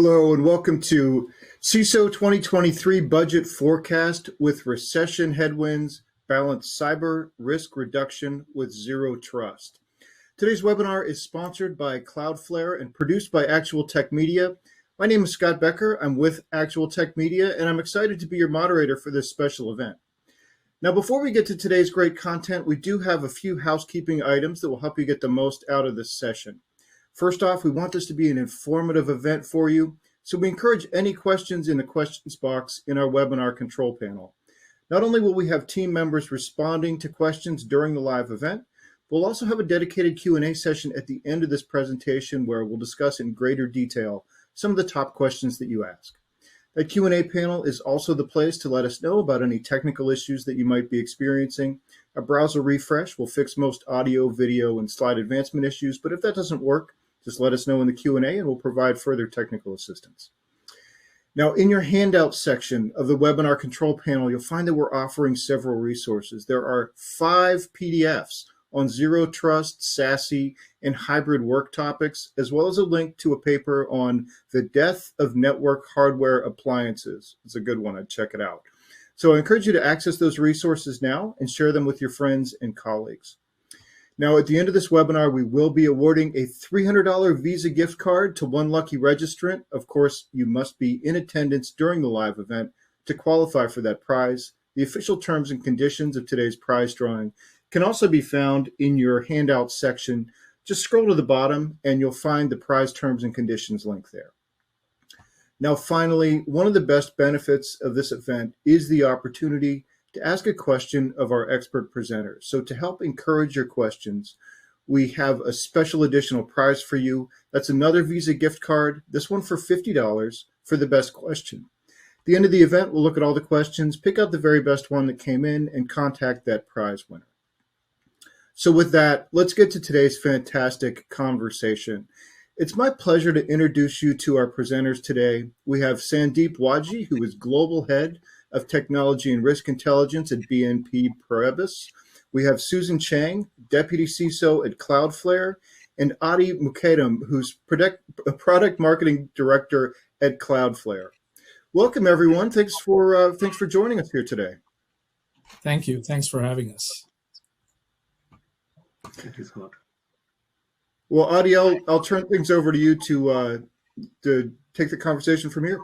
Hello and welcome to CISO 2023 Budget Forecast with Recession Headwinds, Balance Cyber Risk Reduction with Zero Trust. Today's webinar is sponsored by Cloudflare and produced by Actual Tech Media. My name is Scott Becker. I'm with Actual Tech Media and I'm excited to be your moderator for this special event. Now, before we get to today's great content, we do have a few housekeeping items that will help you get the most out of this session. First off, we want this to be an informative event for you, so we encourage any questions in the questions box in our webinar control panel. Not only will we have team members responding to questions during the live event, we'll also have a dedicated Q&A session at the end of this presentation where we'll discuss in greater detail some of the top questions that you ask. That Q&A panel is also the place to let us know about any technical issues that you might be experiencing. A browser refresh will fix most audio, video, and slide advancement issues, but if that doesn't work, just let us know in the Q&A and we'll provide further technical assistance. Now, in your handout section of the webinar control panel, you'll find that we're offering several resources. There are 5 PDFs on Zero Trust, SASE, and hybrid work topics, as well as a link to a paper on the death of network hardware appliances. It's a good one. I'd check it out. So I encourage you to access those resources now and share them with your friends and colleagues. Now, at the end of this webinar, we will be awarding a $300 Visa gift card to one lucky registrant. Of course, you must be in attendance during the live event to qualify for that prize. The official terms and conditions of today's prize drawing can also be found in your handout section. Just scroll to the bottom and you'll find the prize terms and conditions link there. Now, finally, one of the best benefits of this event is the opportunity to ask a question of our expert presenters. So to help encourage your questions, we have a special additional prize for you. That's another Visa gift card, this one for $50 for the best question. At the end of the event, we'll look at all the questions, pick out the very best one that came in, and contact that prize winner. So with that, let's get to today's fantastic conversation. It's my pleasure to introduce you to our presenters today. We have Sandeep Waji, who is Global Head of Technology and Risk Intelligence at BNP Paribas. We have Susan Chang, Deputy CISO at Cloudflare, and Adi Mukadam, who's Product Marketing Director at Cloudflare. Welcome, everyone. Thanks for joining us here today. Thank you. Thanks for having us. Thank you, Scott. Well, Adi, I'll turn things over to you to take the conversation from here.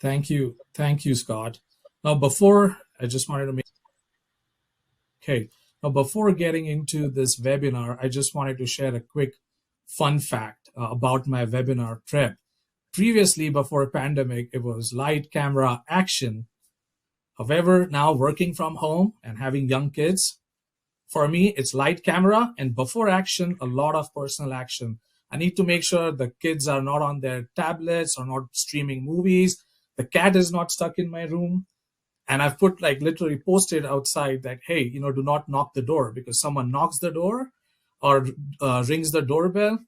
Thank you. Thank you, Scott. Now, before getting into this webinar, I just wanted to share a quick fun fact about my webinar prep. Previously, before a pandemic, it was light, camera, action. However, now working from home and having young kids, for me, it's light, camera, and before action, a lot of personal action. I need to make sure the kids are not on their tablets or not streaming movies. The cat is not stuck in my room. And I've put literally posted outside that, hey, do not knock the door, because someone knocks the door or rings the doorbell.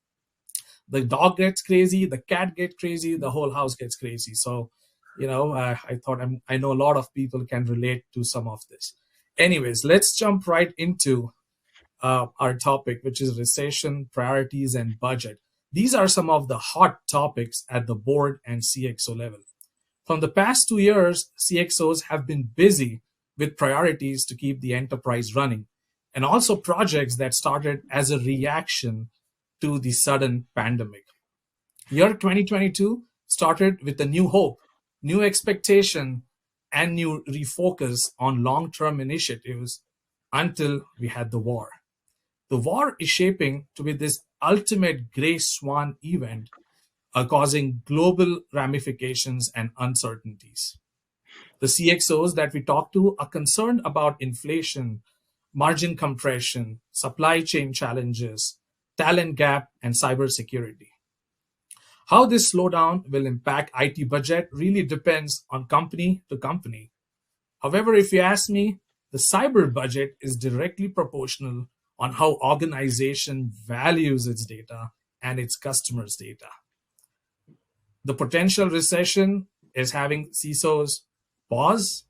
The dog gets crazy, the cat gets crazy, the whole house gets crazy. So, I thought I know a lot of people can relate to some of this. Anyways, let's jump right into our topic, which is recession, priorities, and budget. These are some of the hot topics at the board and CXO level. From the past 2 years, CXOs have been busy with priorities to keep the enterprise running, and also projects that started as a reaction to the sudden pandemic. Year 2022 started with a new hope, new expectation, and new refocus on long-term initiatives until we had the war. The war is shaping to be this ultimate gray swan event, causing global ramifications and uncertainties. The CXOs that we talk to are concerned about inflation, margin compression, supply chain challenges, talent gap, and cybersecurity. How this slowdown will impact IT budget really depends on company to company. However, if you ask me, the cyber budget is directly proportional on how organization values its data and its customers' data. The potential recession is having CISOs pause,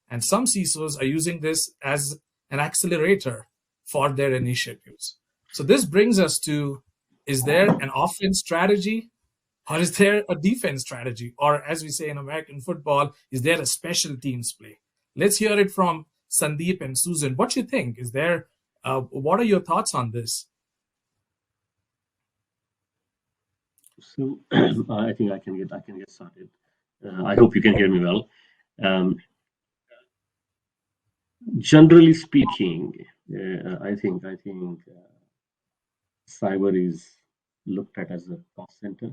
and some CISOs are using this as an accelerator for their initiatives. So this brings us to, is there an offense strategy Or is there a defense strategy? Or as we say in American football, is there a special teams play? Let's hear it from Sandeep and Susan. What do you think? Is there, what are your thoughts on this? So I think I can get started. I hope you can hear me well. Generally speaking, I think cyber is looked at as a cost center.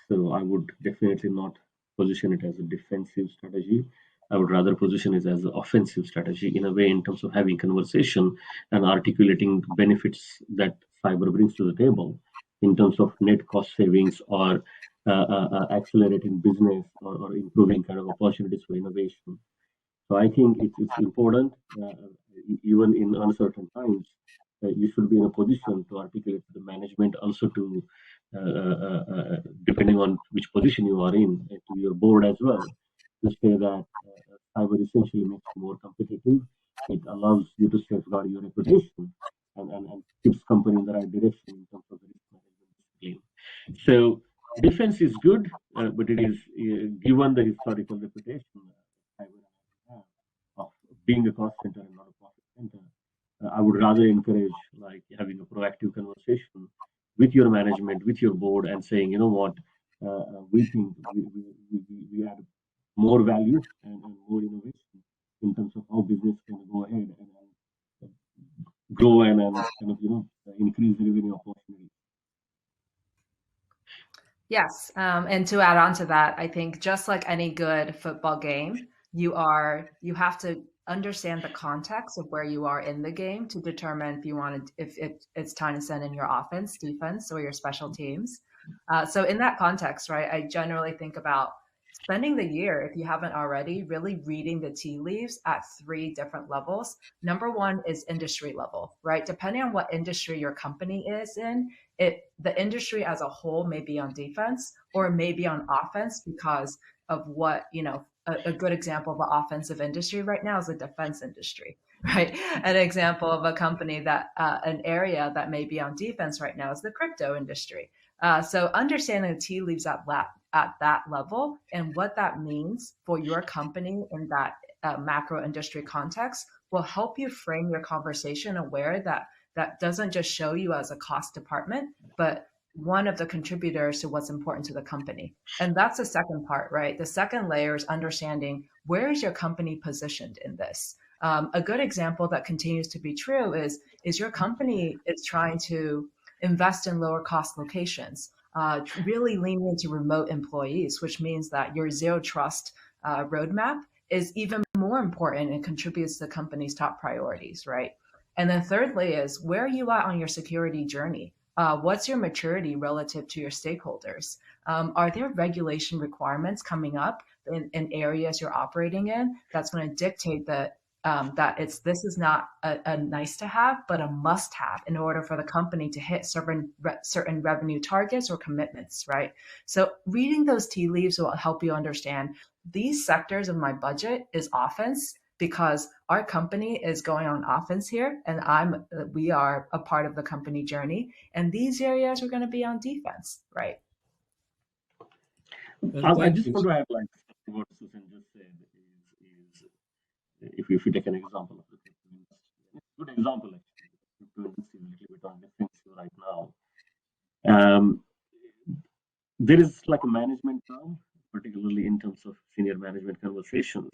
So I would definitely not position it as a defensive strategy. I would rather position it as an offensive strategy in a way, in terms of having conversation and articulating the benefits that cyber brings to the table in terms of net cost savings, or accelerating business, or improving kind of opportunities for innovation. So I think it's important, even in uncertain times, you should be in a position to articulate to the management, also to, depending on which position you are in, to your board as well, to say that cyber essentially makes you more competitive. It allows you to safeguard your reputation, and keeps company in the right direction in terms of the risk management discipline. So defense is good, but it is, given the historical reputation cyber of being a cost center and not a profit center, I would rather encourage like having a proactive conversation with your management, with your board, and saying, you know what, we think we add more value and more innovation in terms of how business can go ahead and grow and kind of, increase the revenue opportunity. Yes, and to add on to that, I think just like any good football game, you have to understand the context of where you are in the game to determine if it's time to send in your offense, defense, or your special teams. So in that context, right, I generally think about spending the year, if you haven't already, really reading the tea leaves at 3 different levels. Number one is industry level, right? Depending on what industry your company is in, the industry as a whole may be on defense or may be on offense because of what, a good example of an offensive industry right now is the defense industry, right? An example of a company that, an area that may be on defense right now is the crypto industry. So understanding the tea leaves at that level and what that means for your company in that macro industry context will help you frame your conversation aware that doesn't just show you as a cost department, but one of the contributors to what's important to the company. And that's the second part, right? The second layer is understanding where is your company positioned in this. A good example that continues to be true is your company is trying to invest in lower cost locations, really leaning into remote employees, which means that your zero trust roadmap is even more important and contributes to the company's top priorities, right? And then thirdly is where are you at on your security journey? What's your maturity relative to your stakeholders? Are there regulation requirements coming up in areas you're operating in that's going to dictate that this is not a nice to have, but a must have in order for the company to hit certain revenue targets or commitments, right? So reading those tea leaves will help you understand these sectors of my budget is offense because our company is going on offense here and we are a part of the company journey. And these areas are going to be on defense, right? I just want to add like what Susan just said is if you take an example of the crypto industry, it's a good example actually. The crypto industry is a little bit on defensive right now. There is like a management term, particularly in terms of senior management conversations.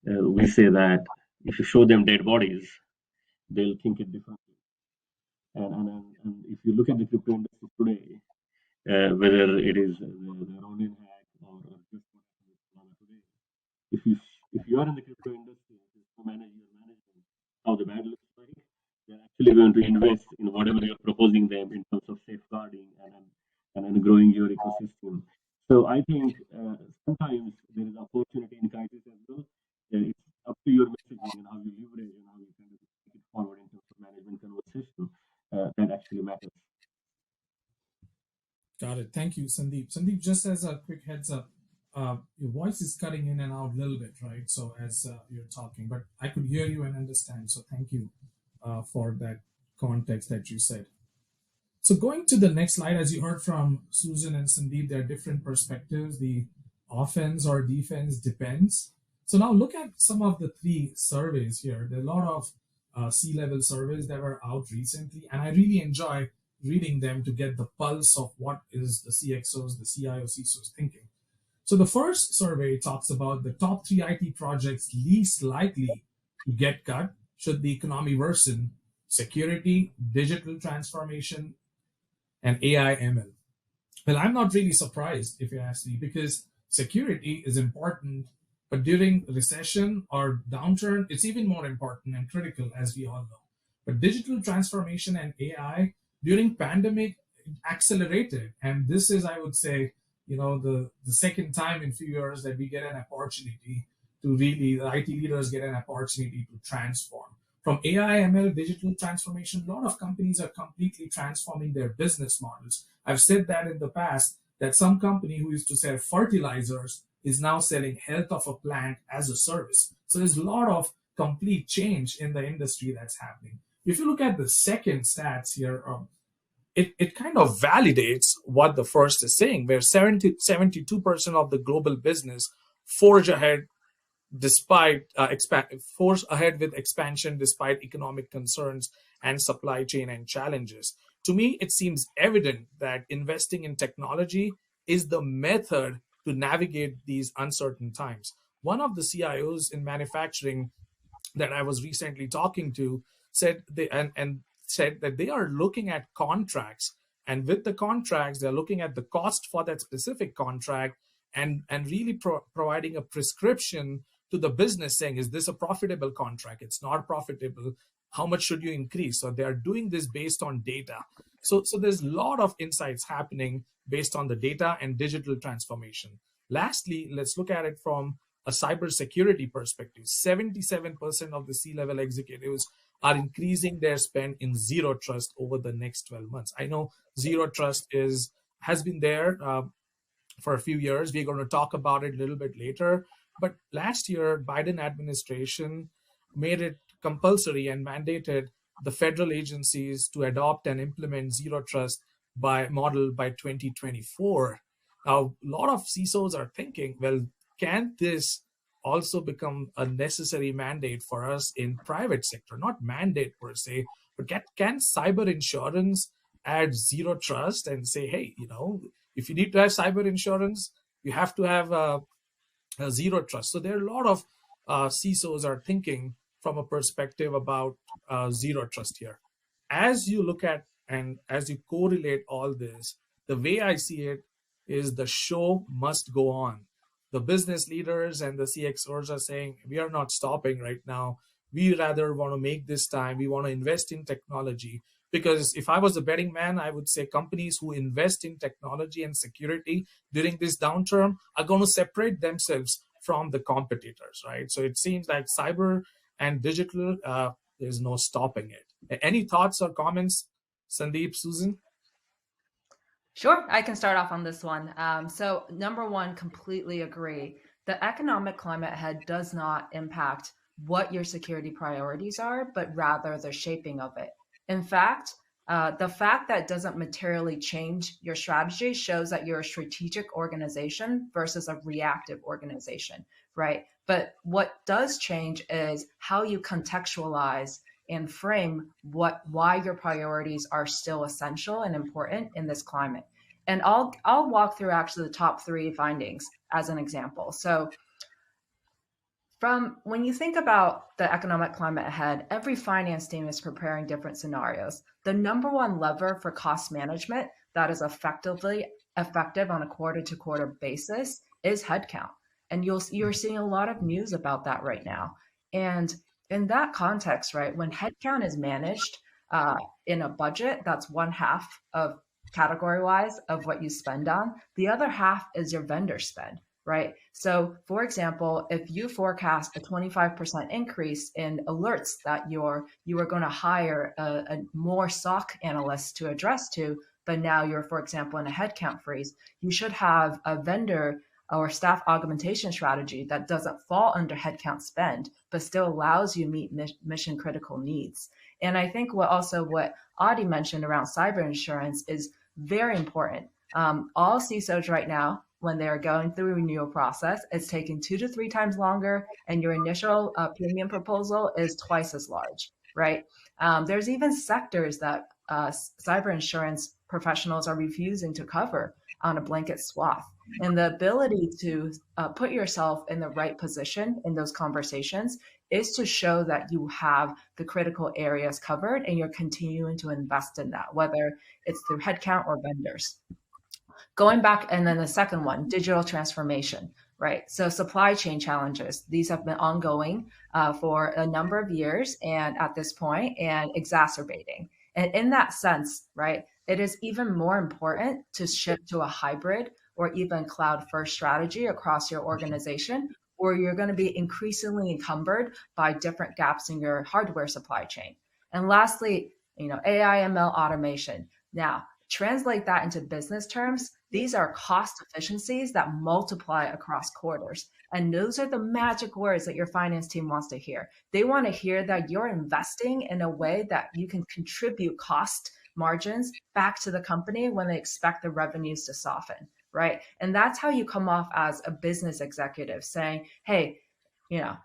We say that if you show them dead bodies, they'll think it differently. And if you look at the crypto industry today, whether it is the Ronin hack or just what happened with today, if you are in the crypto industry, to manage your management, how the bad looks like, they're actually going to invest in whatever you're proposing them in terms of safeguarding and growing your ecosystem. So I think sometimes there is opportunity in crisis as well. It's up to your messaging and how you leverage and how you kind of take it forward in terms of management conversation that actually matters. Got it. Thank you, Sandeep. Sandeep, just as a quick heads up, your voice is cutting in and out a little bit, right? So as you're talking, but I could hear you and understand. So thank you for that context that you said. So going to the next slide, as you heard from Susan and Sandeep, there are different perspectives. The offense or defense depends. So now look at some of the three surveys here. There are a lot of C-level surveys that were out recently, and I really enjoy reading them to get the pulse of what is the CXOs, the CIOs, CISOs thinking. So the first survey talks about the top three IT projects least likely to get cut should the economy worsen: security, digital transformation, and AI ML. Well, I'm not really surprised if you ask me, because security is important, but during recession or downturn, it's even more important and critical, as we all know. But digital transformation and AI during pandemic accelerated, and this is, I would say, the second time in few years that we get an opportunity to really, the IT leaders get an opportunity to transform. From AI, ML, digital transformation, a lot of companies are completely transforming their business models. I've said that in the past, that some company who used to sell fertilizers is now selling health of a plant as a service. So there's a lot of complete change in the industry that's happening. If you look at the second stats here, it kind of validates what the first is saying, where 72% of the global business forge ahead despite force ahead with expansion despite economic concerns and supply chain and challenges. To me, it seems evident that investing in technology is the method to navigate these uncertain times. One of the CIOs in manufacturing that I was recently talking to said said that they are looking at contracts, and with the contracts, they're looking at the cost for that specific contract and really providing a prescription to the business saying, is this a profitable contract? It's not profitable. How much should you increase? So they are doing this based on data. So there's a lot of insights happening based on the data and digital transformation. Lastly, let's look at it from a cybersecurity perspective. 77% of the C-level executives are increasing their spend in zero trust over the next 12 months. I know zero trust has been there for a few years. We're going to talk about it a little bit later. But last year, Biden administration made it compulsory and mandated the federal agencies to adopt and implement zero trust model by 2024. Now, a lot of CISOs are thinking, well, can this also become a necessary mandate for us in private sector? Not mandate per se, but can cyber insurance add zero trust and say, hey, if you need to have cyber insurance, you have to have a zero trust. So there are a lot of CISOs are thinking from a perspective about zero trust here. As you look at and as you correlate all this, the way I see it is the show must go on. The business leaders and the CXOs are saying, we are not stopping right now. We rather want to make this time. We want to invest in technology. Because if I was a betting man, I would say companies who invest in technology and security during this downturn are going to separate themselves from the competitors, right? So it seems like cyber and digital, there's no stopping it. Any thoughts or comments, Sandeep, Susan? Sure, I can start off on this one. So, number one, completely agree. The economic climate ahead does not impact what your security priorities are, but rather the shaping of it. In fact, the fact that it doesn't materially change your strategy shows that you're a strategic organization versus a reactive organization, right? But what does change is how you contextualize and frame why your priorities are still essential and important in this climate. And I'll walk through actually the top three findings as an example. So from when you think about the economic climate ahead, every finance team is preparing different scenarios. The number one lever for cost management that is effective on a quarter to quarter basis is headcount. And you're seeing a lot of news about that right now. And in that context, right, when headcount is managed in a budget, that's one half of category wise of what you spend on. The other half is your vendor spend, right? So for example, if you forecast a 25% increase in alerts that you are going to hire a more SOC analyst to address to, but now you're, for example, in a headcount freeze, you should have a vendor or staff augmentation strategy that doesn't fall under headcount spend, but still allows you to meet mission critical needs. And I think what Adi mentioned around cyber insurance is very important. All CISOs right now, when they're going through a renewal process, it's taking 2 to 3 times longer, and your initial premium proposal is twice as large, right? There's even sectors that cyber insurance professionals are refusing to cover on a blanket swath. And the ability to put yourself in the right position in those conversations is to show that you have the critical areas covered and you're continuing to invest in that, whether it's through headcount or vendors. Going back, and then the second one, digital transformation, right? So supply chain challenges, these have been ongoing for a number of years and at this point, and exacerbating. And in that sense, right, it is even more important to shift to a hybrid or even cloud first strategy across your organization, or you're going to be increasingly encumbered by different gaps in your hardware supply chain. And lastly, AI ML automation. Now, translate that into business terms. These are cost efficiencies that multiply across quarters. And those are the magic words that your finance team wants to hear. They want to hear that you're investing in a way that you can contribute cost margins back to the company when they expect the revenues to soften, right? And that's how you come off as a business executive saying, hey,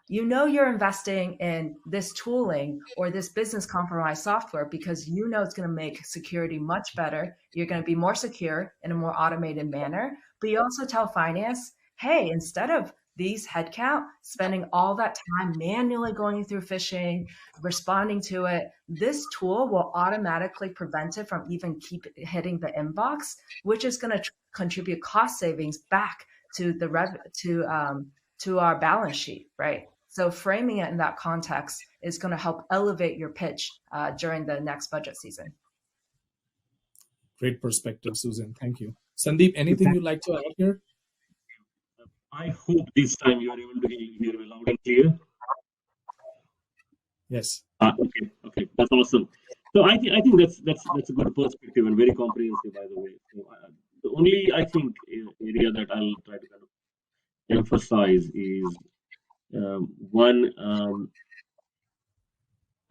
you're investing in this tooling or this business compromise software because it's going to make security much better. You're going to be more secure in a more automated manner. But you also tell finance, hey, instead of these headcount spending all that time manually going through phishing, responding to it, this tool will automatically prevent it from even keep hitting the inbox, which is going to contribute cost savings back to to our balance sheet, right? So framing it in that context is going to help elevate your pitch during the next budget season. Great perspective, Susan. Thank you. Sandeep, anything you'd like to add here? I hope this time you are able to hear me loud and clear. Yes. Okay, that's awesome. So I think that's a good perspective and very comprehensive, by the way. So the only area that I'll try to kind of emphasize is one,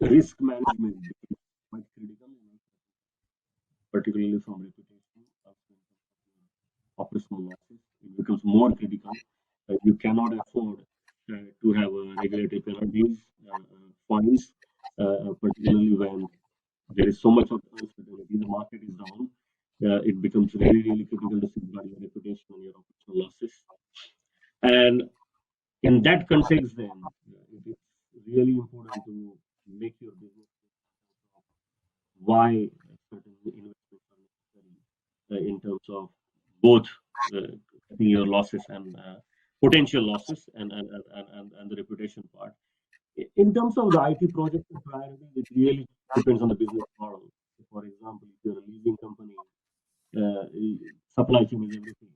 risk management is quite critical, particularly from reputation, operational losses. It becomes more critical. You cannot afford to have regulatory penalties, fines, particularly when there is so much of uncertainty. The market is down. It becomes really, really critical to safeguard your reputation and your operational losses. And in that context, then, it is really important to make your business why certain investments are necessary in terms of both cutting your losses and potential losses and the reputation part. In terms of the IT project priority, it really depends on the business model. For example, if you're a leasing company, supply chain is everything.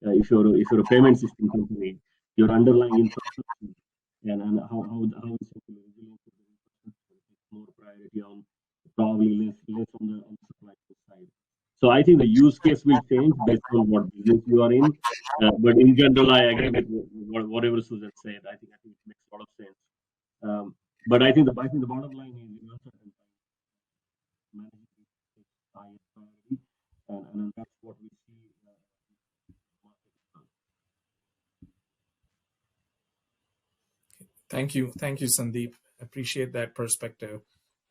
If you're a payment system company, your underlying infrastructure and how essentially resilience of the infrastructure is more priority on probably less on the supply chain side. So I think the use case will change based on what business you are in. But in general, I agree with whatever Susan said. I think it makes a lot of sense. But I think the bottom line is managing highest priority, and that's what we see. Thank you, Sandeep. Appreciate that perspective.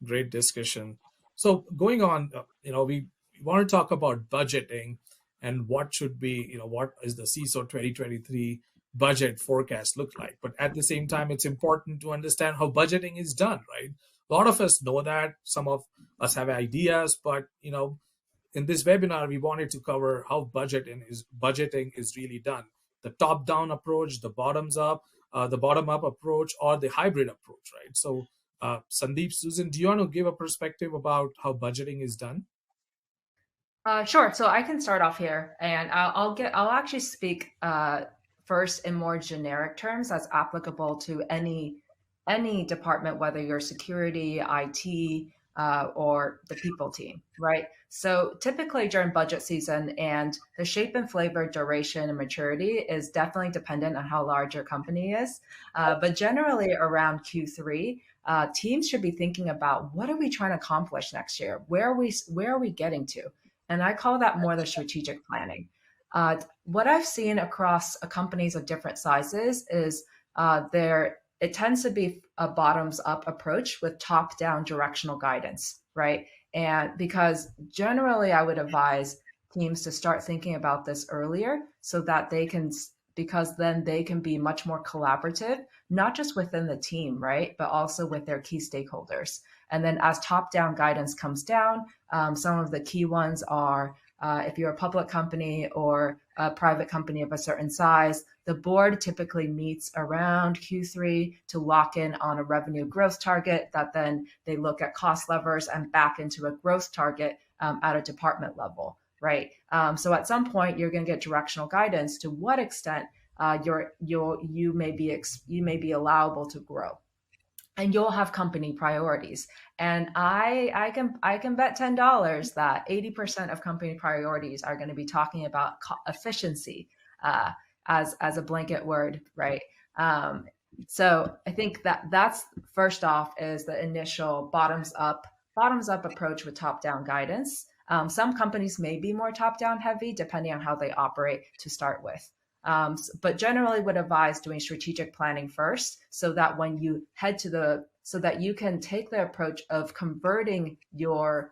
Great discussion. So going on, we want to talk about budgeting and what should be, what is the CISO 2023 budget forecast look like. But at the same time, it's important to understand how budgeting is done, right? A lot of us know that. Some of us have ideas, but in this webinar, we wanted to cover how budgeting is really done. The top-down approach, the bottom-up approach, or the hybrid approach, right? So Sandeep, Susan, do you want to give a perspective about how budgeting is done? Sure. So I can start off here, and I'll actually speak first in more generic terms that's applicable to any department, whether you're security, IT, or the people team, right? So typically during budget season, and the shape and flavor, duration, and maturity is definitely dependent on how large your company is. But generally around Q3, teams should be thinking about what are we trying to accomplish next year? Where are we getting to? And I call that more the strategic planning. What I've seen across companies of different sizes is it tends to be a bottoms up approach with top down directional guidance, right? And because generally I would advise teams to start thinking about this earlier so that because then they can be much more collaborative, not just within the team, right? But also with their key stakeholders. And then as top down guidance comes down, some of the key ones are if you're a public company or a private company of a certain size, the board typically meets around Q3 to lock in on a revenue growth target that then they look at cost levers and back into a growth target at a department level, right? So at some point, you're going to get directional guidance to what extent you may be allowable to grow, and you'll have company priorities. And I can bet $10 that 80% of company priorities are going to be talking about efficiency as a blanket word, right? So I think that's first off is the initial bottoms up approach with top down guidance. Some companies may be more top down heavy depending on how they operate to start with. But generally would advise doing strategic planning first so that when you head so that you can take the approach of converting your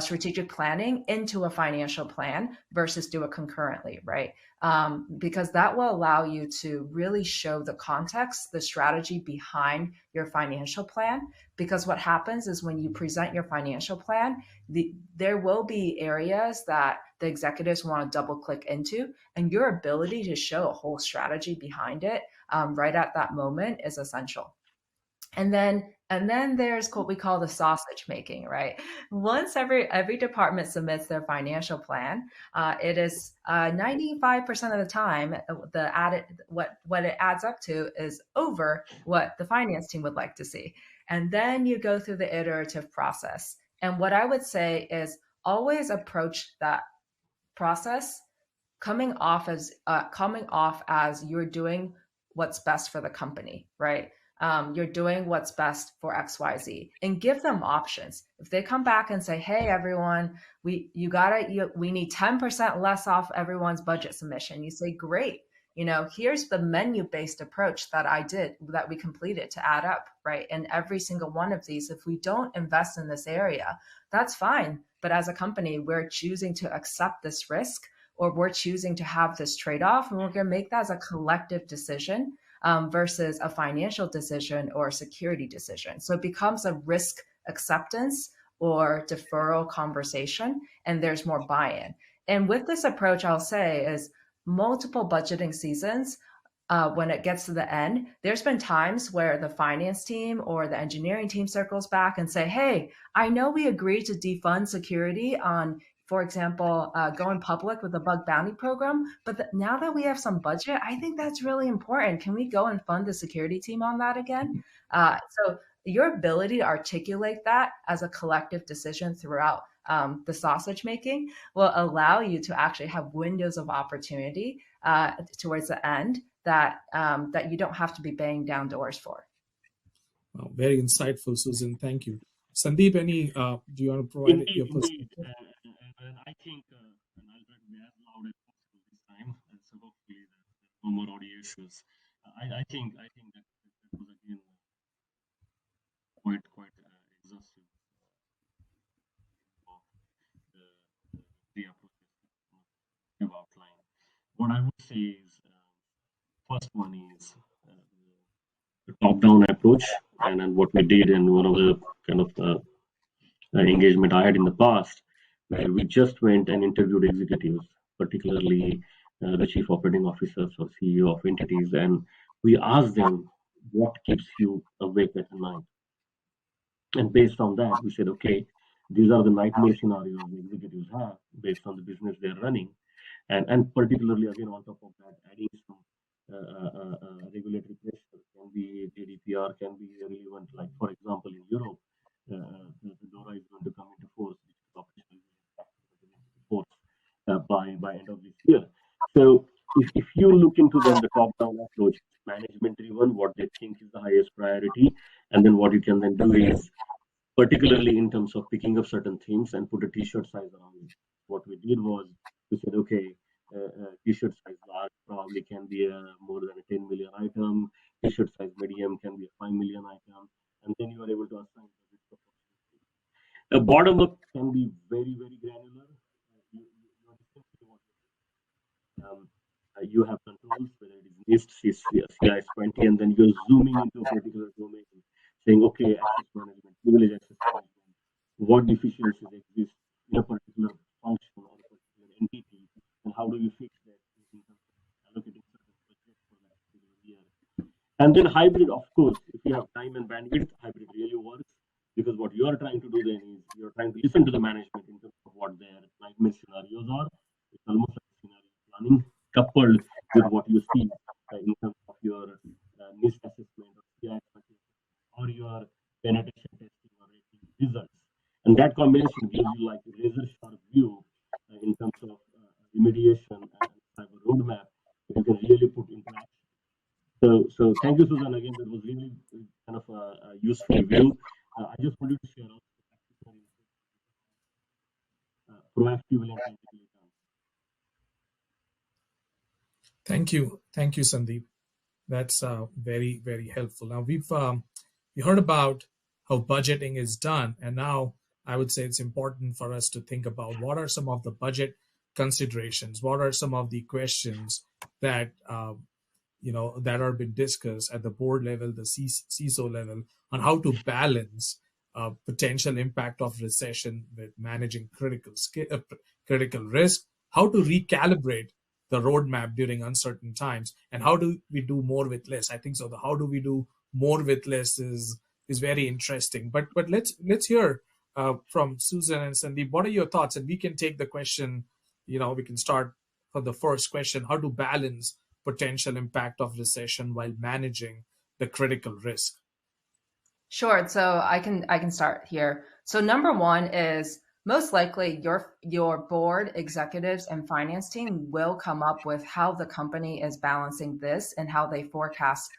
strategic planning into a financial plan versus do it concurrently, right? Because that will allow you to really show the context, the strategy behind your financial plan. Because what happens is when you present your financial plan, there will be areas that the executives want to double click into, and your ability to show a whole strategy behind it right at that moment is essential. And then there's what we call the sausage making, right? Once every department submits their financial plan, it is 95% of the time what it adds up to is over what the finance team would like to see. And then you go through the iterative process. And what I would say is always approach that process coming off as you're doing what's best for the company, right? You're doing what's best for XYZ, and give them options. If they come back and say, "Hey, everyone, we need 10% less off everyone's budget submission," you say, "Great. Here's the menu-based approach that we completed to add up, right? And every single one of these, if we don't invest in this area, that's fine. But as a company, we're choosing to accept this risk, or we're choosing to have this trade-off, and we're going to make that as a collective decision versus a financial decision or a security decision." So it becomes a risk acceptance or deferral conversation, and there's more buy-in. And with this approach, I'll say is multiple budgeting seasons, when it gets to the end, there's been times where the finance team or the engineering team circles back and say, "Hey, I know we agreed to defund security on, for example, going public with a bug bounty program, but now that we have some budget, I think that's really important. Can we go and fund the security team on that again?" So your ability to articulate that as a collective decision throughout the sausage making will allow you to actually have windows of opportunity towards the end that you don't have to be banging down doors for. Well, very insightful, Susan. Thank you. Sandeep, do you want to provide your perspective? And I think, and I'll try to be as loud as possible this time, so hopefully there are no more audio issues. I think that was again quite exhaustive of the approaches that you've outlined. What I would say is, first one is the top-down approach, and then what we did in one of the kind of engagement I had in the past, where we just went and interviewed executives, particularly the chief operating officers or CEO of entities, and we asked them what keeps you awake at night. And based on that, we said, okay, these are the nightmare scenarios the executives have based on the business they're running, and particularly again on top of that, adding some regulatory pressure can be GDPR, can be relevant. Like for example, in Europe, the DORA is going to come into force, which is operational by end of this year. So if you look into then the top-down approach, management driven, what they think is the highest priority, and then what you can then do is, particularly in terms of picking up certain themes and put a t-shirt size around it. What we did was we said, okay, t-shirt size large probably can be a more than a 10 million item, t-shirt size medium can be a 5 million item, and then you are able to assign a bottom up can be very, very granular. You have controls, whether it is NIST, CIS 20, and then you're zooming into a particular domain, saying, okay, access management, privilege access management, what deficiencies exist in a particular function or a particular entity, and how do you fix that in terms of allocating certain budget for that particular year. And then hybrid, of course, if you have time and bandwidth, hybrid really works, because what you are trying to do then is you're trying to listen to the management in terms of what their nightmare scenarios are. It's almost like scenario planning coupled with what you see in terms of your NIST assessment or CI or your penetration testing or rating results. And that combination gives you like a razor sharp view in terms of remediation and cyber roadmap that you can really put into action. So thank you, Susan. Again, that was really kind of a useful view. I just wanted to share also proactively and tactically. Thank you, Sandeep. That's very, very helpful. Now we heard about how budgeting is done, and now I would say it's important for us to think about what are some of the budget considerations, what are some of the questions that that are being discussed at the board level, the CISO level, on how to balance potential impact of recession with managing critical risk, how to recalibrate the roadmap during uncertain times, and how do we do more with less. I think so. The how do we do more with less is very interesting. But let's hear from Susan and Sandeep. What are your thoughts? And we can take the question. We can start for the first question: how to balance potential impact of recession while managing the critical risk. Sure. So I can start here. So number one is, most likely your board, executives, and finance team will come up with how the company is balancing this and how they forecast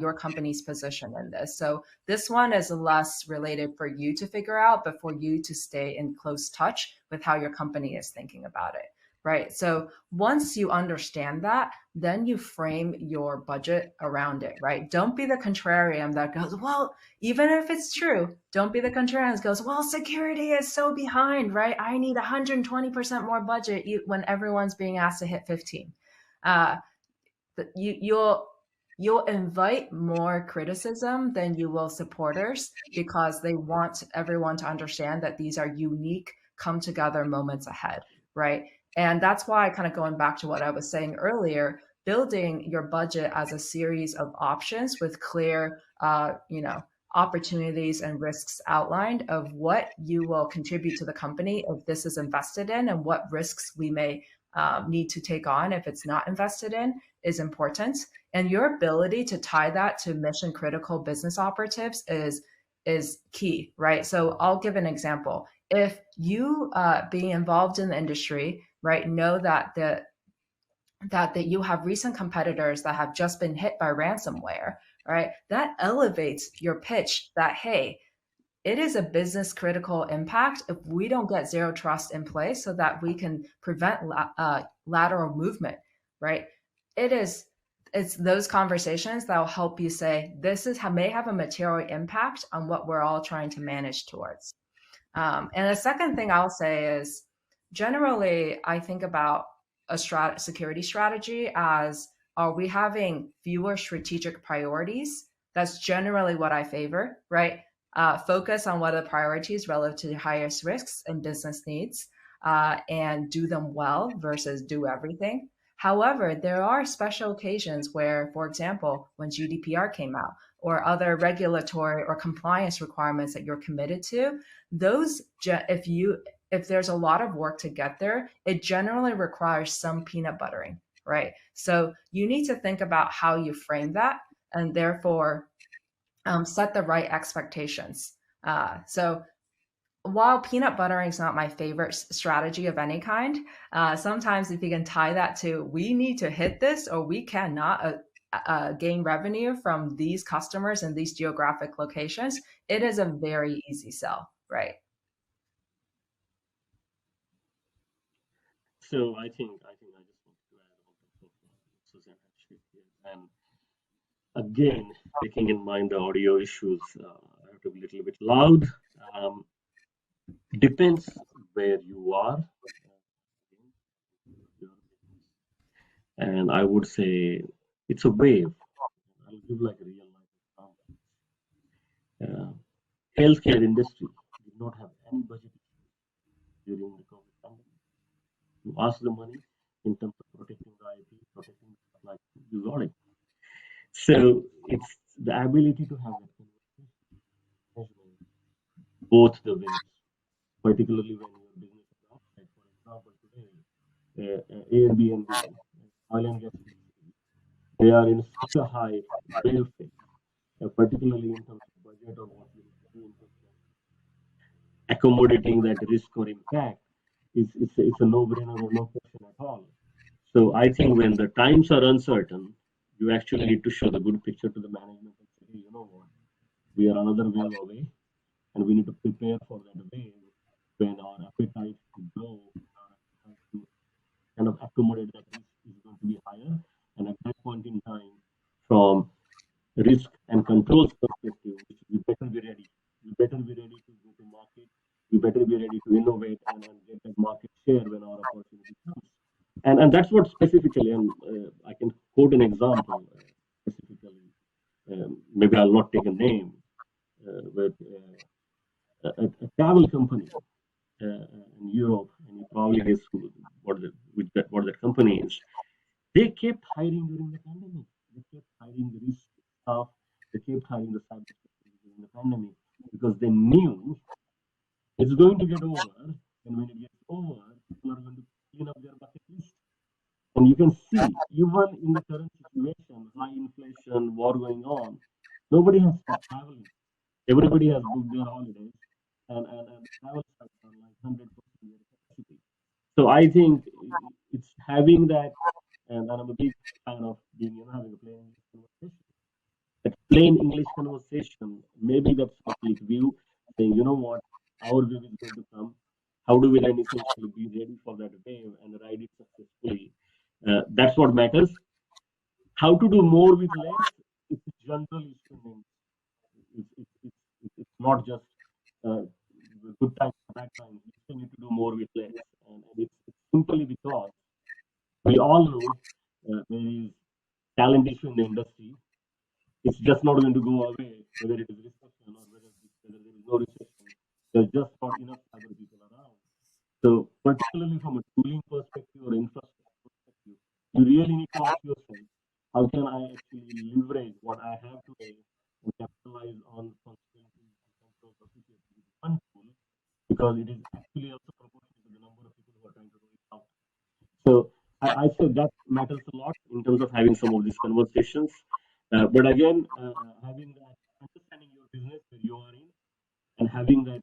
your company's position in this. So this one is less related for you to figure out, but for you to stay in close touch with how your company is thinking about it, right? So once you understand that, then you frame your budget around it, right? Don't be the contrarian that goes, well, even if it's true, don't be the contrarian that goes, well, security is so behind, right? I need 120% more budget when everyone's being asked to hit 15. You'll invite more criticism than you will supporters, because they want everyone to understand that these are unique come together moments ahead, right? And that's why, kind of going back to what I was saying earlier, building your budget as a series of options with clear, opportunities and risks outlined of what you will contribute to the company if this is invested in, and what risks we may need to take on if it's not invested in, is important. And your ability to tie that to mission critical business operatives is key, right? So I'll give an example. If you being involved in the industry, right, know that you have recent competitors that have just been hit by ransomware, right? That elevates your pitch that, hey, it is a business critical impact if we don't get zero trust in place so that we can prevent lateral movement, right? It's those conversations that will help you say, this may have a material impact on what we're all trying to manage towards. And the second thing I'll say is, generally, I think about a security strategy as, are we having fewer strategic priorities? That's generally what I favor, right? Focus on what are the priorities relative to the highest risks and business needs, and do them well versus do everything. However, there are special occasions where, for example, when GDPR came out, or other regulatory or compliance requirements that you're committed to, those, if there's a lot of work to get there, it generally requires some peanut buttering, right? So you need to think about how you frame that, and therefore set the right expectations. So while peanut buttering is not my favorite strategy of any kind, sometimes if you can tie that to we need to hit this or we cannot gain revenue from these customers in these geographic locations, it is a very easy sell, right? So I think I just want to add on top of what Susan had shared here. And again, taking in mind the audio issues, I have to be a little bit loud. Um, Depends where you are, and I would say it's a wave. I'll give like a real life example. Healthcare industry did not have any budget during the COVID pandemic. You ask the money in terms of protecting the IP, protecting the supply chain, you got it. So it's the ability to have that conversation, measurement, both the wins, particularly when your business is outside. For example, today, Airbnb, oil and gas industry, they are in such a high wave phase, particularly in terms of budget or what you need to do in terms of accommodating that risk or impact. It's a no-brainer or no question at all. So I think when the times are uncertain, you actually need to show the good picture to the management and say, hey, you know what, we are another wave away, and we need to prepare for that wave when our appetite to grow, our appetite to kind of accommodate that risk is going to be higher. And at that point in time, from risk and controls perspective, we better be ready. We better be ready to go to market. We better be ready to innovate and get that market share when our opportunity comes. And that's what specifically, and I can quote an example specifically. Maybe I'll not take a name, but a travel company in Europe, and you probably guess what that company is. They kept hiring during the pandemic. They kept hiring the risk staff. They kept hiring the cybersecurity during the pandemic because they knew it's going to get over, and when it gets over, people are going to clean up their bucket list. And you can see, even in the current situation, high inflation, war going on, nobody has stopped traveling. Everybody has booked their holidays, and travel sites are like 100% their capacity. So I think it's having that, and I'm a big fan of being, having a plain English conversation. That plain English conversation, maybe that cyclic view, saying, you know what, our wave is going to come. How do we then essentially be ready for that wave and ride it successfully? That's what matters. How to do more with less? It's generally it's not just good times or bad times. You still need to do more with less, and it's simply because we all know there is talent issue in the industry. It's just not going to go away, whether it is recession or whether there is no recession. There's just not enough cyber people around. So, particularly from a tooling perspective or infrastructure perspective, you really need to ask yourself, how can I actually leverage what I have today and capitalize on possibilities and controls associated with one tool, because it is actually also proportional to the number of people who are trying to roll it out. So I say that matters a lot in terms of having some of these conversations. But again, having that understanding your business where you are in, and having that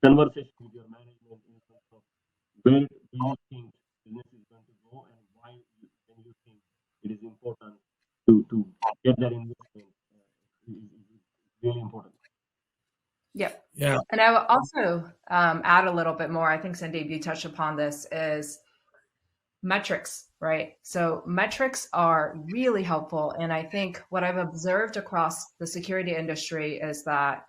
conversation with your management in terms of where do you think business is going to go and why when you think it is important to get that investment is really important. Yep. Yeah. And I will also add a little bit more. I think Sandeep, you touched upon this, is metrics, right? So metrics are really helpful. And I think what I've observed across the security industry is that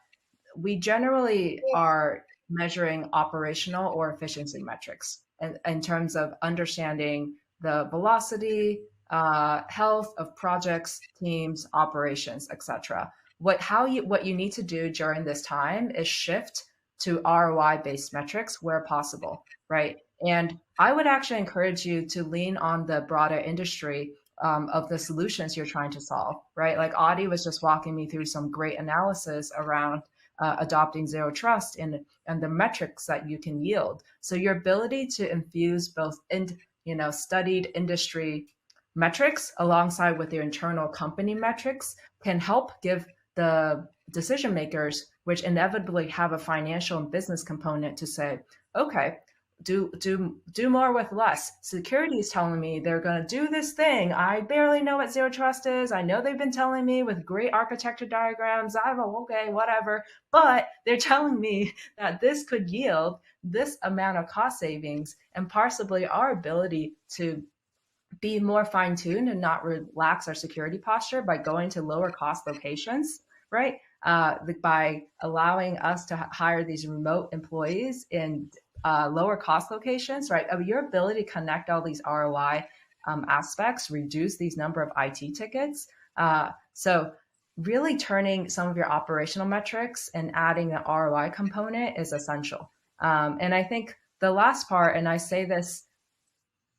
we generally are measuring operational or efficiency metrics in terms of understanding the velocity, health of projects, teams, operations, etc. What you need to do during this time is shift to ROI based metrics where possible, right? And I would actually encourage you to lean on the broader industry of the solutions you're trying to solve, right? Like Audie was just walking me through some great analysis around adopting zero trust and the metrics that you can yield. So your ability to infuse both studied industry metrics alongside with your internal company metrics can help give the decision makers, which inevitably have a financial and business component, to say, okay, do more with less. Security is telling me they're going to do this thing. I barely know what zero trust is. I know they've been telling me with great architecture diagrams. Okay, whatever. But they're telling me that this could yield this amount of cost savings, and possibly our ability to be more fine-tuned and not relax our security posture by going to lower cost locations, right? By allowing us to hire these remote employees in lower cost locations, right? Your ability to connect all these ROI aspects, reduce these number of IT tickets. So really turning some of your operational metrics and adding the ROI component is essential. And I think the last part, and I say this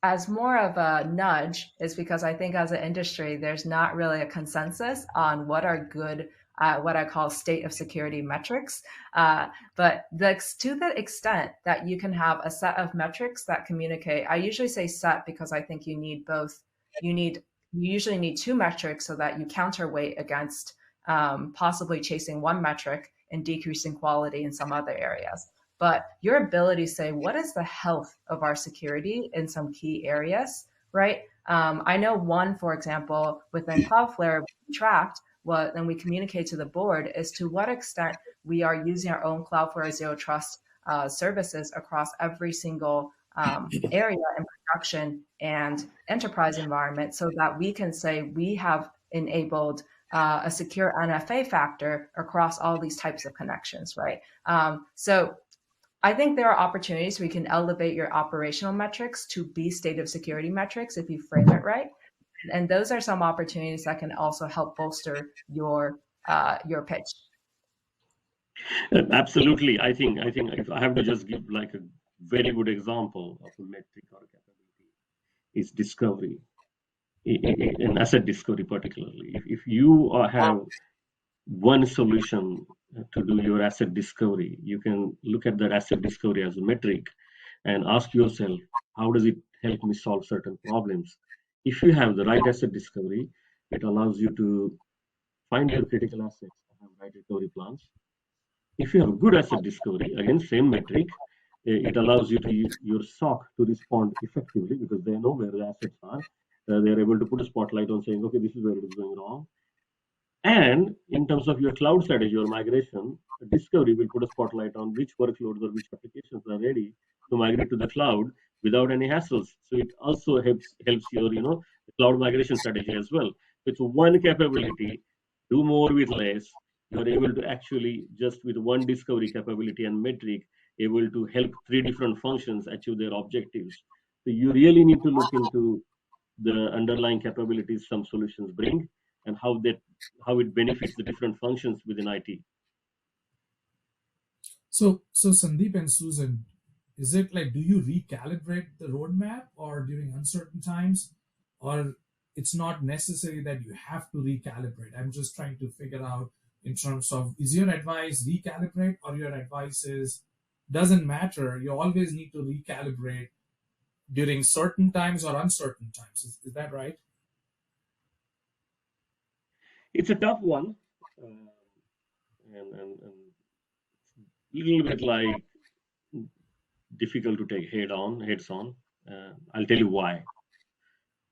as more of a nudge, is because I think as an industry, there's not really a consensus on what are good, what I call state of security metrics. But to the extent that you can have a set of metrics that communicate, I usually say set because I think you need both. You usually need two metrics so that you counterweight against possibly chasing one metric and decreasing quality in some other areas. But your ability to say, what is the health of our security in some key areas, right? I know one, for example, within Cloudflare, we tracked what, and we communicate to the board as to what extent we are using our own Cloudflare Zero Trust services across every single area in production and enterprise environment, so that we can say we have enabled a secure NFA factor across all these types of connections, right? So I think there are opportunities where you can elevate your operational metrics to be state of security metrics if you frame it right. And those are some opportunities that can also help bolster your pitch. Absolutely. I think if I have to just give like a very good example of a metric or capability is discovery, in asset discovery particularly. If you have one solution to do your asset discovery, you can look at that asset discovery as a metric and ask yourself, how does it help me solve certain problems? If you have the right asset discovery, it allows you to find your critical assets and have right recovery plans. If you have good asset discovery, again, same metric, it allows you to use your SOC to respond effectively because they know where the assets are. They're able to put a spotlight on saying, okay, this is where it is going wrong. And in terms of your cloud strategy or migration, discovery will put a spotlight on which workloads or which applications are ready to migrate to the cloud without any hassles. So it also helps your cloud migration strategy as well. It's one capability, do more with less. You're able to actually just with one discovery capability and metric, able to help three different functions achieve their objectives. So you really need to look into the underlying capabilities some solutions bring and how it benefits the different functions within IT. So Sandeep and Susan, is it like, do you recalibrate the roadmap or during uncertain times, or it's not necessary that you have to recalibrate? I'm just trying to figure out in terms of, is your advice recalibrate, or your advice is doesn't matter, you always need to recalibrate during certain times or uncertain times? Is that right? It's a tough one, and a little bit like difficult to take heads on. I'll tell you why.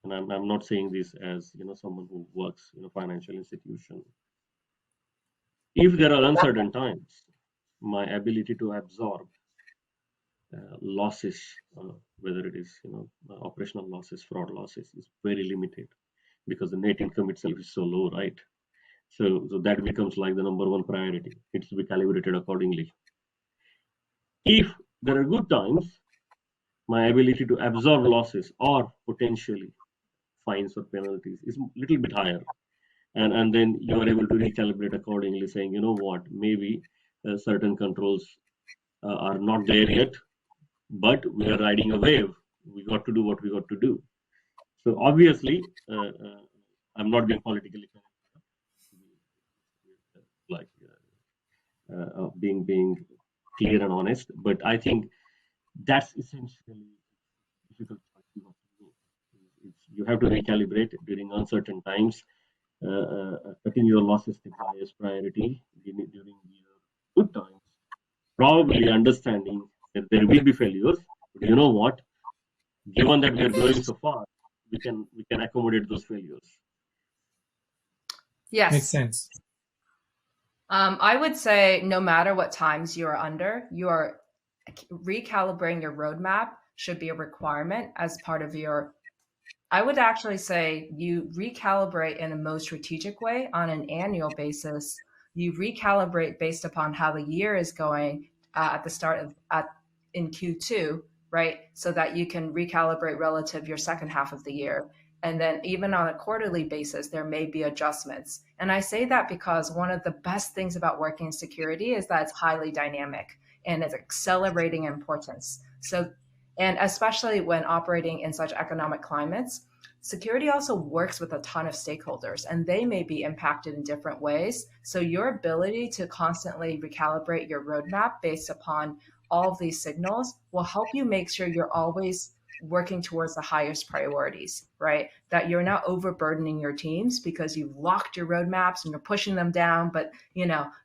And I'm not saying this as someone who works in a financial institution. If there are uncertain times, my ability to absorb losses, whether it is operational losses, fraud losses, is very limited because the net income itself is so low, right? So that becomes like the number one priority. It's to be calibrated accordingly. If there are good times, my ability to absorb losses or potentially fines or penalties is a little bit higher. And then you are able to recalibrate accordingly, saying, you know what, maybe certain controls are not there yet, but we are riding a wave. We got to do what we got to do. So obviously, I'm not being politically correct, like being clear and honest, but I think that's essentially difficult. You have to recalibrate during uncertain times. Cutting your losses to highest priority, during the good times, probably understanding that there will be failures. But you know what? Given that we are growing so far, we can accommodate those failures. Yes. Makes sense. I would say no matter what times you are under, you are recalibrating your roadmap should be a requirement as part of your. I would actually say you recalibrate in a most strategic way on an annual basis. You recalibrate based upon how the year is going at the start of in Q2, right? So that you can recalibrate relative your second half of the year. And then even on a quarterly basis, there may be adjustments. And I say that because one of the best things about working in security is that it's highly dynamic and it's accelerating in importance. So, and especially when operating in such economic climates, security also works with a ton of stakeholders and they may be impacted in different ways. So your ability to constantly recalibrate your roadmap based upon all of these signals will help you make sure you're always working towards the highest priorities, right? That you're not overburdening your teams because you've locked your roadmaps and you're pushing them down. But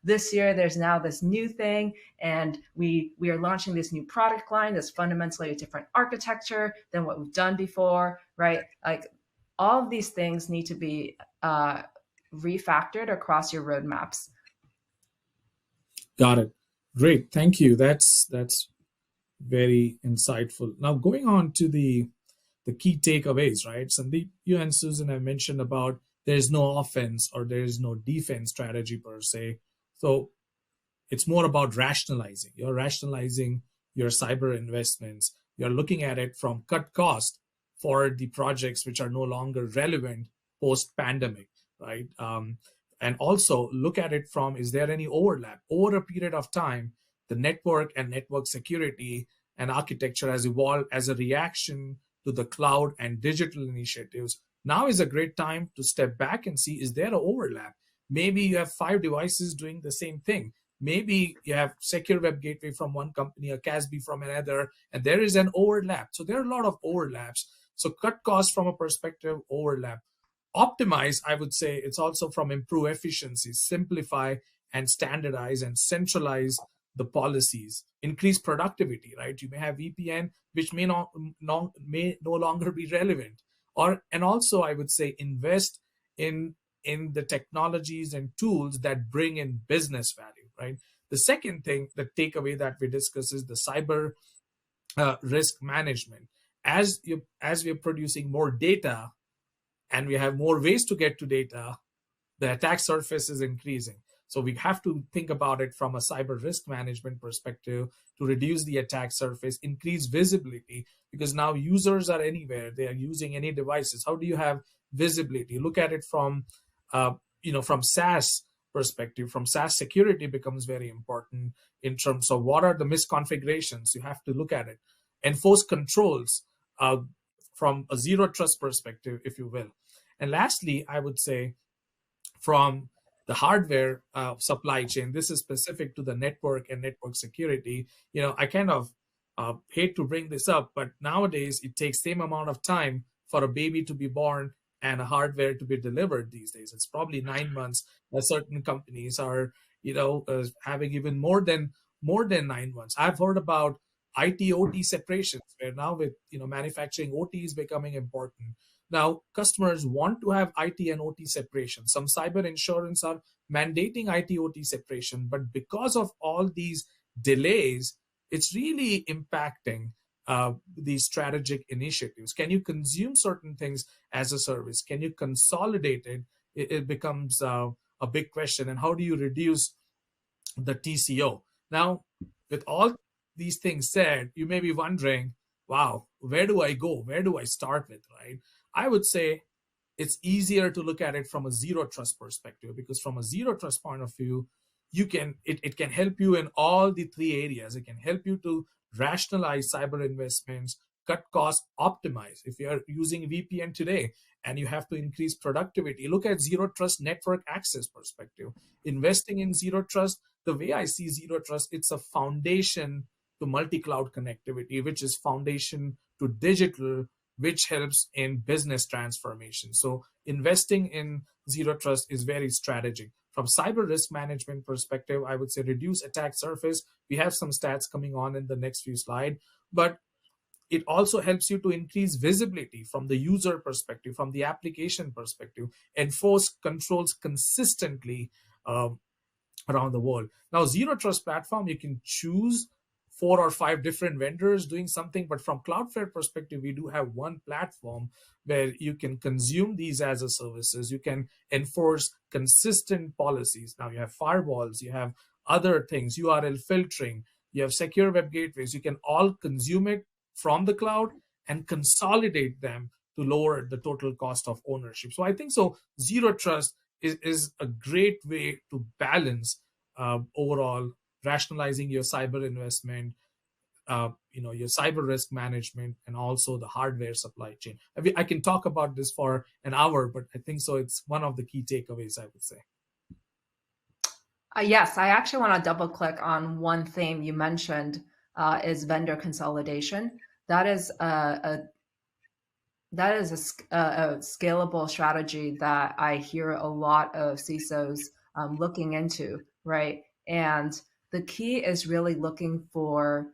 this year there's now this new thing, and we are launching this new product line that's fundamentally a different architecture than what we've done before, right? Like all of these things need to be refactored across your roadmaps. Got it. Great. Thank you. That's very insightful. Now, going on to the key takeaways, right? Sandeep, you and Susan have mentioned about there's no offense or there's no defense strategy per se. So it's more about rationalizing. You're rationalizing your cyber investments. You're looking at it from cut cost for the projects which are no longer relevant post-pandemic, right? And also look at it from, is there any overlap? Over a period of time, the network and network security and architecture has evolved as a reaction to the cloud and digital initiatives. Now is a great time to step back and see, is there an overlap? Maybe you have 5 devices doing the same thing. Maybe you have secure web gateway from one company, a CASB from another, and there is an overlap. So there are a lot of overlaps. So cut costs from a perspective, overlap. Optimize, I would say it's also from improve efficiency, simplify and standardize and centralize the policies, increase productivity, right? You may have VPN, which may no longer be relevant. And also I would say invest in the technologies and tools that bring in business value, right? The second thing, the takeaway that we discuss is the cyber risk management. As we're producing more data and we have more ways to get to data, the attack surface is increasing. So we have to think about it from a cyber risk management perspective to reduce the attack surface, increase visibility, because now users are anywhere. They are using any devices. How do you have visibility? Look at it from, from SaaS perspective. From SaaS, security becomes very important in terms of what are the misconfigurations. You have to look at it. Enforce controls from a zero trust perspective, if you will. And lastly, I would say from the hardware supply chain, this is specific to the network and network security. I kind of hate to bring this up, but nowadays it takes same amount of time for a baby to be born and a hardware to be delivered these days. It's probably 9 months. Certain companies are, having even more than 9 months. I've heard about IT OT separations, where now with manufacturing, OT is becoming important. Now, customers want to have IT and OT separation. Some cyber insurance are mandating IT OT separation, but because of all these delays, it's really impacting these strategic initiatives. Can you consume certain things as a service? Can you consolidate it? It becomes a big question. And how do you reduce the TCO? Now, with all these things said, you may be wondering, wow, where do I go? Where do I start with, right? I would say it's easier to look at it from a zero trust perspective, because from a zero trust point of view, it can help you in all the 3 areas. It can help you to rationalize cyber investments, cut costs, optimize. If you're using VPN today and you have to increase productivity, look at zero trust network access perspective. Investing in zero trust, the way I see zero trust, it's a foundation to multi-cloud connectivity, which is foundation to digital, which helps in business transformation. So investing in zero trust is very strategic. From cyber risk management perspective, I would say reduce attack surface. We have some stats coming on in the next few slides, but it also helps you to increase visibility from the user perspective, from the application perspective, enforce controls consistently around the world. Now, Zero Trust platform, you can choose 4 or 5 different vendors doing something, but from Cloudflare perspective, we do have one platform where you can consume these as a services. You can enforce consistent policies. Now you have firewalls, you have other things, URL filtering, you have secure web gateways. You can all consume it from the cloud and consolidate them to lower the total cost of ownership. So I think so Zero Trust is a great way to balance overall rationalizing your cyber investment, your cyber risk management, and also the hardware supply chain. I can talk about this for an hour, but I think so it's one of the key takeaways, I would say. Yes, I actually want to double click on one theme you mentioned is vendor consolidation. That is a scalable strategy that I hear a lot of CISOs looking into, right? And the key is really looking for,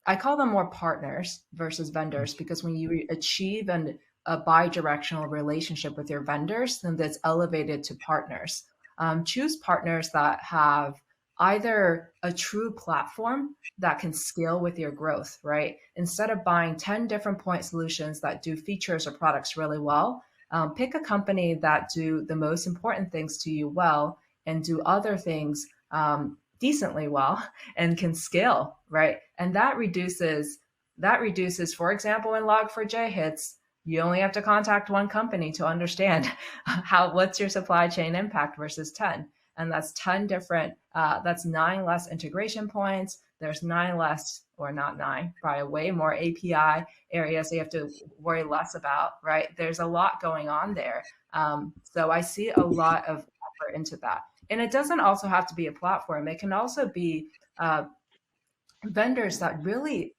I call them more partners versus vendors, because when you achieve a bi-directional relationship with your vendors, then that's elevated to partners. Choose partners that have either a true platform that can scale with your growth, right? Instead of buying 10 different point solutions that do features or products really well, pick a company that do the most important things to you well and do other things decently well and can scale, right? And that reduces, for example, when Log4j hits, you only have to contact one company to understand what's your supply chain impact versus 10. And that's 10 different, that's 9 less integration points. There's 9 less, or not 9, probably way more API areas you have to worry less about, right? There's a lot going on there. So I see a lot of effort into that. And it doesn't also have to be a platform. It can also be vendors that really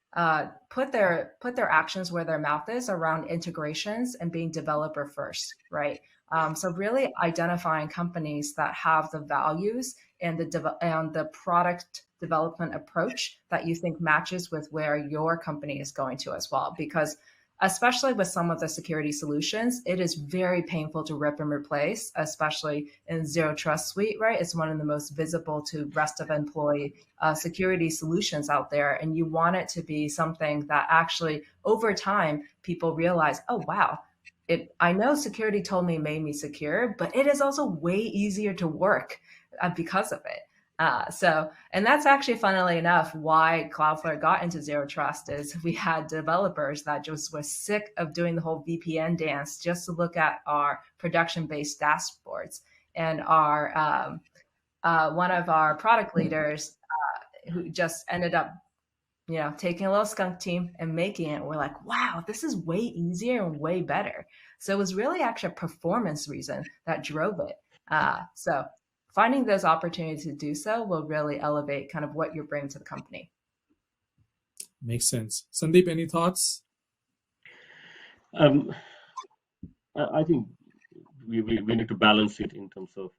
put their actions where their mouth is around integrations and being developer first, right? So really identifying companies that have the values and the product development approach that you think matches with where your company is going to as well. Because especially with some of the security solutions, it is very painful to rip and replace, especially in Zero Trust Suite, right? It's one of the most visible to rest of employee security solutions out there. And you want it to be something that actually over time, people realize, oh, wow, I know security told me made me secure, but it is also way easier to work because of it. And that's actually, funnily enough, why Cloudflare got into Zero Trust is we had developers that just were sick of doing the whole VPN dance just to look at our production-based dashboards. And our one of our product leaders who just ended up, taking a little skunk team and making it. We're like, wow, this is way easier and way better. So it was really actually a performance reason that drove it. So finding those opportunities to do so will really elevate kind of what you're bringing to the company. Makes sense. Sandeep, any thoughts? I think we need to balance it in terms of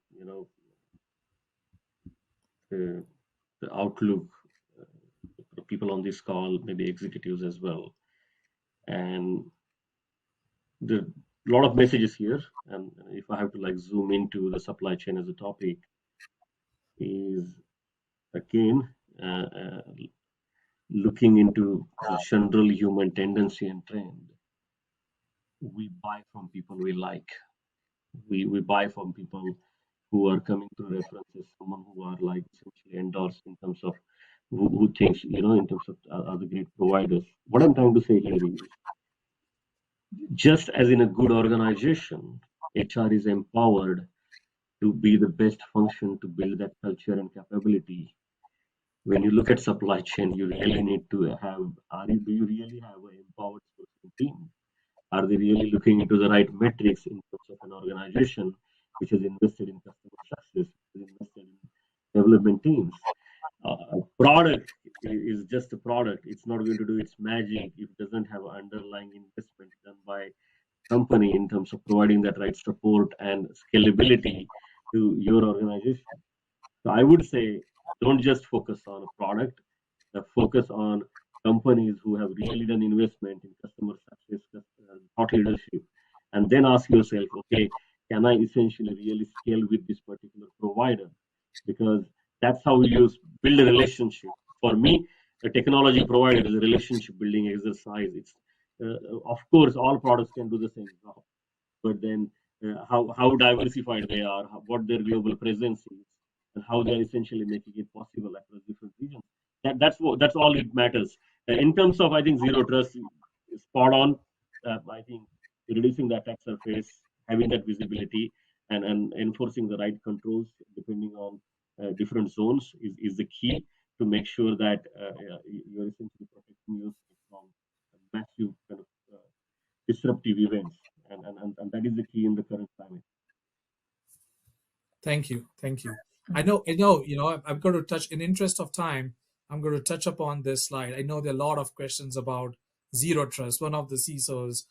the outlook. People on this call, maybe executives as well, and a lot of messages here. And if I have to zoom into the supply chain as a topic, is again looking into the general human tendency and trend. We buy from people we like. We buy from people who are coming through references, someone who are essentially endorsed in terms of who thinks, in terms of other great providers. What I'm trying to say here is, just as in a good organization, HR is empowered to be the best function to build that culture and capability. When you look at supply chain, you really need to have, do you really have an empowered team? Are they really looking into the right metrics in terms of an organization which is invested in customer success, invested in development teams? A product is just a product. It's not going to do its magic if it doesn't have underlying investment done by company in terms of providing that right support and scalability to your organization. So I would say don't just focus on a product, focus on companies who have really done investment in customer success, thought leadership, and then ask yourself, okay, can I essentially really scale with this particular provider? Because that's how you build a relationship. For me, a technology provider is a relationship building exercise. It's of course all products can do the same job, but then how diversified they are, what their global presence is, and how they are essentially making it possible across different regions. That's all it matters. In terms of, I think zero trust is spot on. I think reducing the attack surface, having that visibility, and enforcing the right controls depending on different zones is the key to make sure that you're essentially protecting yourself from massive kind of disruptive events, and that is the key in the current climate. Thank you. Thank you. I Mhm. know, I'm going to touch, in interest of time, I'm going to touch upon this slide. I know there are a lot of questions about zero trust. One of the CISOs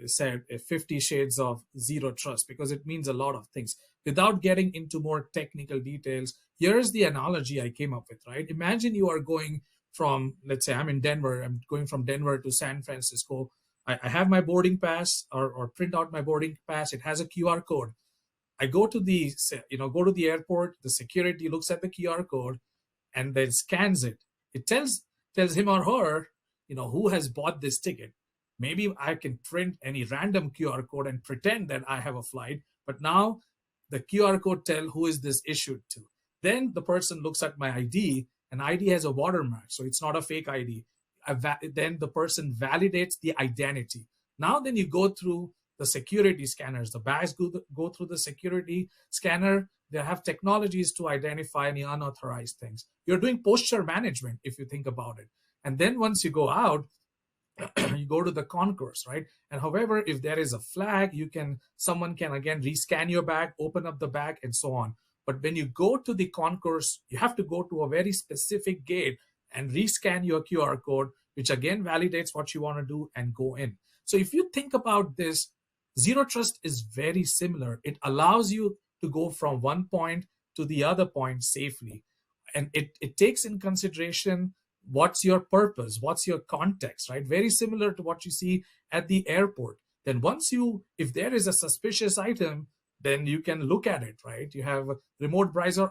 said 50 shades of zero trust because it means a lot of things. Without getting into more technical details, here's the analogy I came up with, right? Imagine you are going from, let's say I'm in Denver, I'm going from Denver to San Francisco. I have my boarding pass or print out my boarding pass. It has a QR code. I go to the go to the airport. The security looks at the QR code and then scans it. It tells him or her, who has bought this ticket. Maybe I can print any random QR code and pretend that I have a flight, but now the QR code tell who is this issued to. Then the person looks at my ID, and ID has a watermark, so it's not a fake ID. Then the person validates the identity. Now then you go through the security scanners. The bags go through the security scanner. They have technologies to identify any unauthorized things. You're doing posture management if you think about it. And then once you go out, you go to the concourse, right? And however, if there is a flag, someone can again rescan your bag, open up the bag, and so on. But when you go to the concourse, you have to go to a very specific gate and rescan your QR code, which again validates what you want to do and go in. So if you think about this, zero trust is very similar. It allows you to go from one point to the other point safely. And it takes in consideration what's your purpose, what's your context, right? Very similar to what you see at the airport. Then if there is a suspicious item, then you can look at it, right? You have remote browser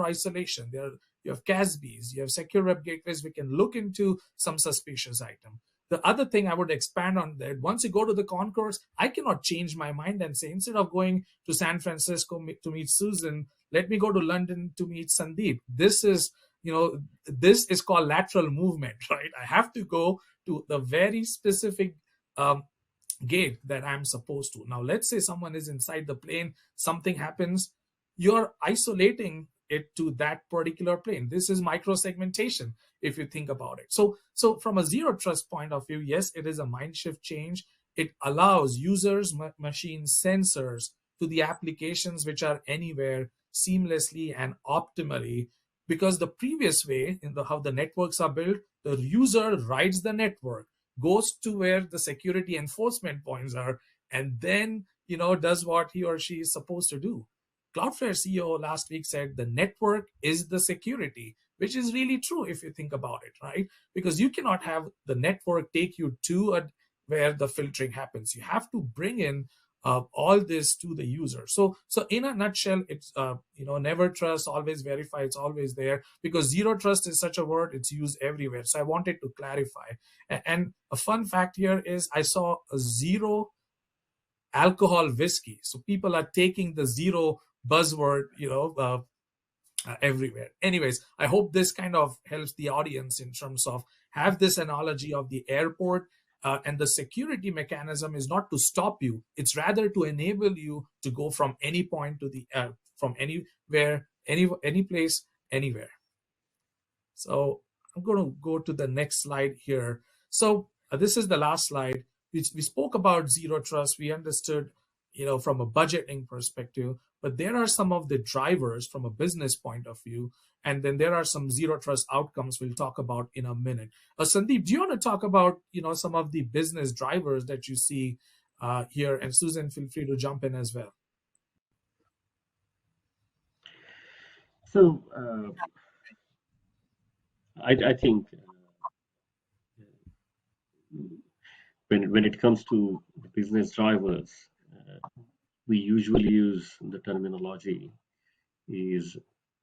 isolation. You have CASBs, you have secure web gateways. We can look into some suspicious item. The other thing I would expand on that, once you go to the concourse, I cannot change my mind and say, instead of going to San Francisco to meet Susan, let me go to London to meet Sandeep. This is called lateral movement, right? I have to go to the very specific gate that I'm supposed to. Now, let's say someone is inside the plane, something happens, you're isolating it to that particular plane. This is micro-segmentation, if you think about it. So from a zero trust point of view, yes, it is a mind shift change. It allows users, machines, sensors to the applications which are anywhere seamlessly and optimally, because the previous way, how the networks are built, the user rides the network, goes to where the security enforcement points are, and then does what he or she is supposed to do. Cloudflare CEO last week said the network is the security, which is really true if you think about it, right? Because you cannot have the network take you to where the filtering happens. You have to bring in all this to the user. So in a nutshell, it's never trust, always verify. It's always there, because zero trust is such a word, it's used everywhere. So I wanted to clarify. And a fun fact here is I saw a zero alcohol whiskey. So people are taking the zero buzzword, everywhere. Anyways, I hope this kind of helps the audience in terms of have this analogy of the airport. And the security mechanism is not to stop you. It's rather to enable you to go from any point to from anywhere, any place, anywhere. So I'm going to go to the next slide here. So this is the last slide. We spoke about zero trust. We understood, from a budgeting perspective, but there are some of the drivers from a business point of view. And then there are some zero trust outcomes we'll talk about in a minute. Sandeep, do you want to talk about, some of the business drivers that you see here? And Susan, feel free to jump in as well. So I think when it comes to the business drivers, we usually use the terminology is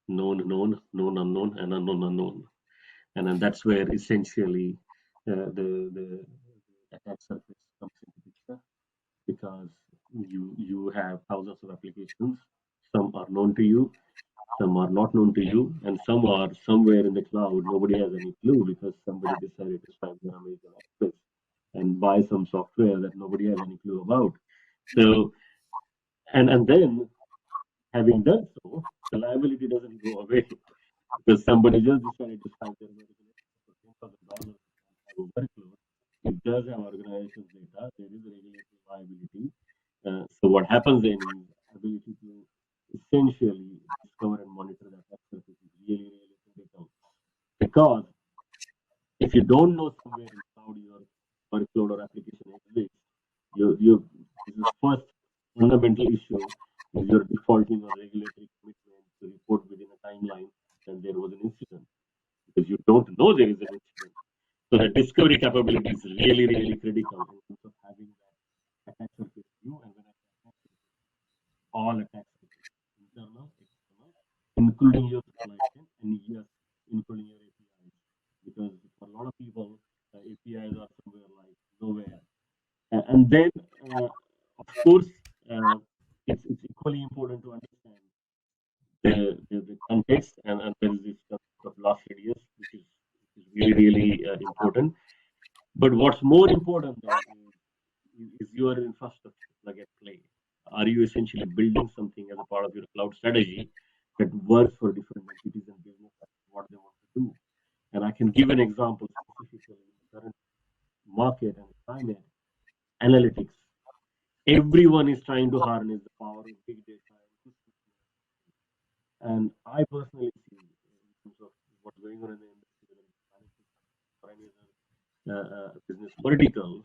known known, known unknown, and unknown unknown, and then that's where essentially the attack surface comes into picture, because you have thousands of applications. Some are known to you, some are not known to you, and some are somewhere in the cloud. Nobody has any clue because somebody decided to sign their Amazon Express and buy some software that nobody has any clue about. So, and then having done so, the liability doesn't go away because somebody just decided to sign their Amazon Express for $10,000 and have a workload. It does have organization's data. There is a regulatory liability. So what happens then is ability to essentially discover and monitor that access is really, really critical. Because if you don't know somewhere in cloud your workload or application exists, this is first fundamental issue is you're defaulting on regulatory commitment to report within a timeline when there was an incident, because you don't know there is an incident. So the discovery capability is really, really critical in terms of having that attack surface view. And when I say attack surface, all attack surface, internal, external, including your supply chain, and yes, including your APIs. Because for a lot of people, APIs are somewhere like nowhere. And then, of course, it's equally important to understand the context, and there is this concept of loss radius, which is really, really important. But what's more important than is your infrastructure plug and play. Are you essentially building something as a part of your cloud strategy that works for different entities and business and what they want to do? And I can give an example specifically in the current market and climate analytics. Everyone is trying to harness the power of big data. And I personally see, in terms of what's going on in the industry, whether it's financial or any other business vertical,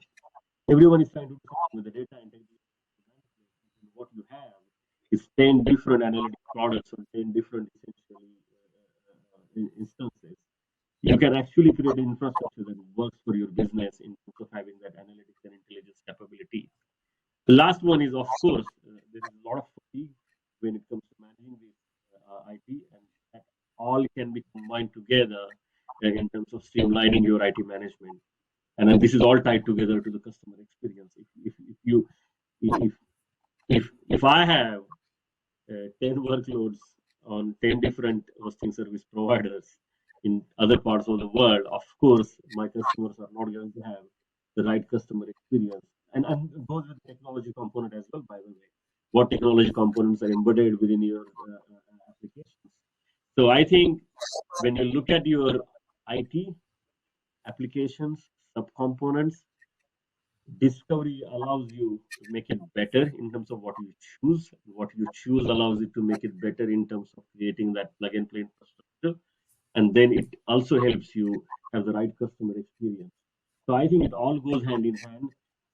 everyone is trying to do something with the data and what you have is 10 different analytic products or 10 different essentially instances. You can actually create an infrastructure that works for your business in terms of having that analytics and intelligence capability. The last one is, of course, there is a lot of fatigue when it comes to managing this IT, and that all can be combined together in terms of streamlining your IT management. And then this is all tied together to the customer experience. If I have 10 workloads on 10 different hosting service providers in other parts of the world, of course, my customers are not going to have the right customer experience. And goes with the technology component as well, by the way. What technology components are embedded within your applications? So I think when you look at your IT applications, subcomponents, discovery allows you to make it better in terms of what you choose. What you choose allows you to make it better in terms of creating that plug and play infrastructure. And then it also helps you have the right customer experience. So I think it all goes hand in hand.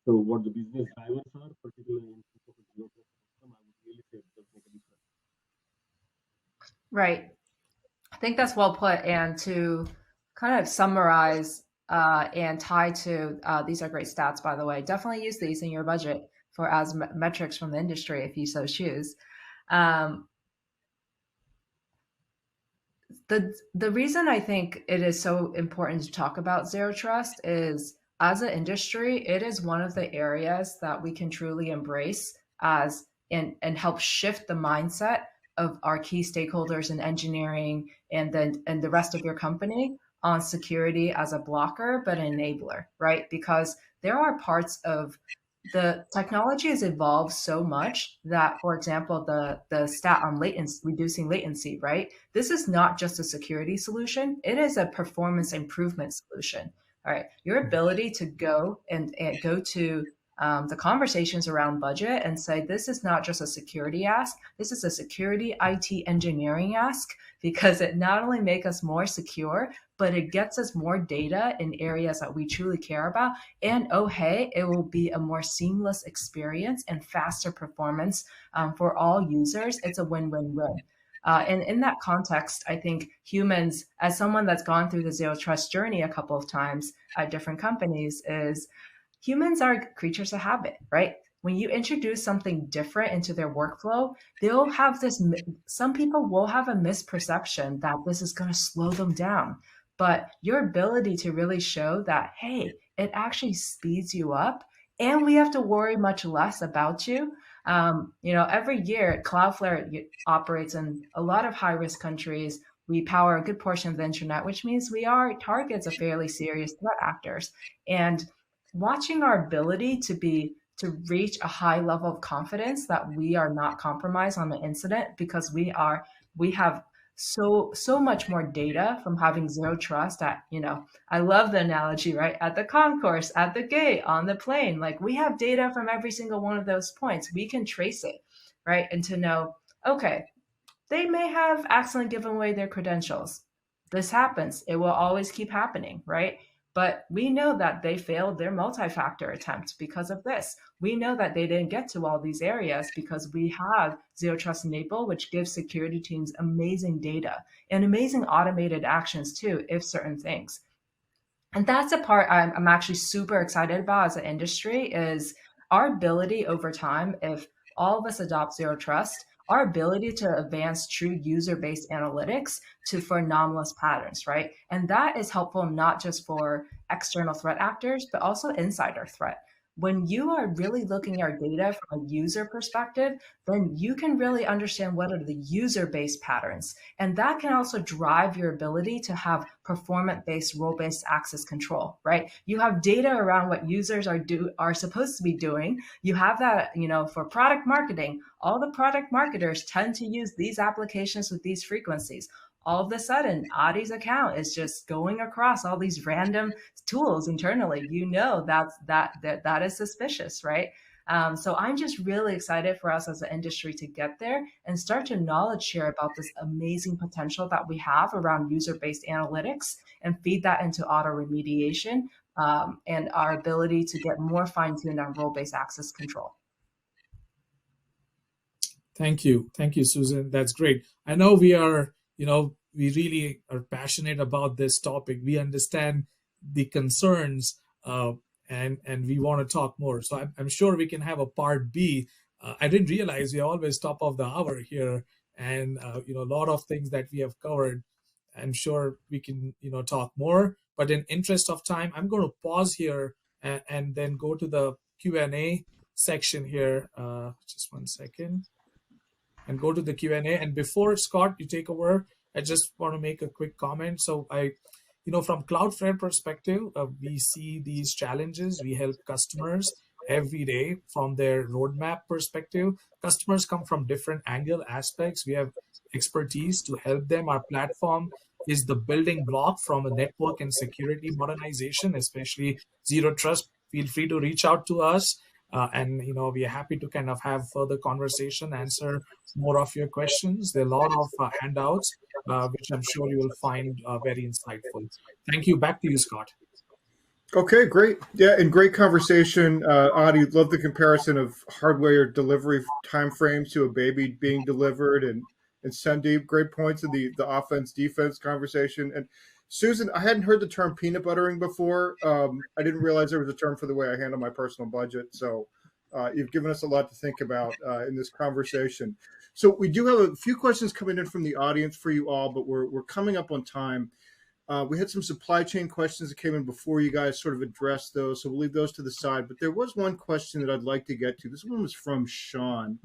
So what the business drivers are, particularly in terms of the zero trust system, I would really say it does make a difference. Right. I think that's well put. And to kind of summarize and tie to these are great stats, by the way. Definitely use these in your budget for as metrics from the industry if you so choose. The reason I think it is so important to talk about zero trust is, as an industry, it is one of the areas that we can truly embrace as and help shift the mindset of our key stakeholders in engineering and the rest of your company on security as a blocker, but an enabler, right? Because there are parts of the technology has evolved so much that, for example, the stat on latency, reducing latency, right? This is not just a security solution. It is a performance improvement solution. All right. Your ability to go and go to the conversations around budget and say, this is not just a security ask, this is a security IT engineering ask, because it not only makes us more secure, but it gets us more data in areas that we truly care about. And oh, hey, it will be a more seamless experience and faster performance for all users. It's a win-win-win. And in that context, I think humans, as someone that's gone through the zero trust journey a couple of times at different companies, is humans are creatures of habit, right? When you introduce something different into their workflow, they'll have this, some people will have a misperception that this is going to slow them down. But your ability to really show that, hey, it actually speeds you up and we have to worry much less about you. Every year Cloudflare operates in a lot of high risk countries. We power a good portion of the internet, which means we are targets of fairly serious threat actors. And watching our ability to reach a high level of confidence that we are not compromised on the incident because we have so much more data from having zero trust at, I love the analogy, right? At the concourse, at the gate, on the plane, like we have data from every single one of those points. We can trace it, right? And to know, okay, they may have accidentally given away their credentials. This happens. It will always keep happening, right? But we know that they failed their multi-factor attempt because of this. We know that they didn't get to all these areas because we have Zero Trust Enabled, which gives security teams amazing data and amazing automated actions too, if certain things. And that's a part I'm actually super excited about as an industry is our ability over time, if all of us adopt Zero Trust, our ability to advance true user-based analytics for anomalous patterns, right? And that is helpful not just for external threat actors, but also insider threat. When you are really looking at our data from a user perspective, then you can really understand what are the user-based patterns. And that can also drive your ability to have performance-based, role-based access control, right? You have data around what users are supposed to be doing. You have that, for product marketing, all the product marketers tend to use these applications with these frequencies. All of a sudden, Adi's account is just going across all these random tools internally. That is suspicious, right? So I'm just really excited for us as an industry to get there and start to knowledge share about this amazing potential that we have around user-based analytics and feed that into auto remediation and our ability to get more fine-tuned on role-based access control. Thank you, Susan. That's great. I know we really are passionate about this topic. We understand the concerns, and we want to talk more. So I'm sure we can have a part B. I didn't realize we're always top of the hour here, and a lot of things that we have covered. I'm sure we can talk more. But in interest of time, I'm going to pause here and then go to the Q&A section here. Just 1 second. And go to the Q&A. And before, Scott, you take over, I just want to make a quick comment. So from Cloudflare perspective, we see these challenges. We help customers every day from their roadmap perspective. Customers come from different angle aspects. We have expertise to help them. Our platform is the building block from a network and security modernization, especially Zero Trust. Feel free to reach out to us. And we are happy to kind of have further conversation, answer more of your questions. There are a lot of handouts, which I'm sure you will find very insightful. Thank you. Back to you, Scott. Okay, great. Yeah, and great conversation. Adi, love the comparison of hardware delivery timeframes to a baby being delivered, and Sandeep, great points in the offense defense conversation. And Susan, I hadn't heard the term peanut buttering before. I didn't realize there was a term for the way I handle my personal budget. So you've given us a lot to think about in this conversation. So we do have a few questions coming in from the audience for you all, but we're coming up on time. We had some supply chain questions that came in before you guys sort of addressed those, so we'll leave those to the side. But there was one question that I'd like to get to. This one was from Sean,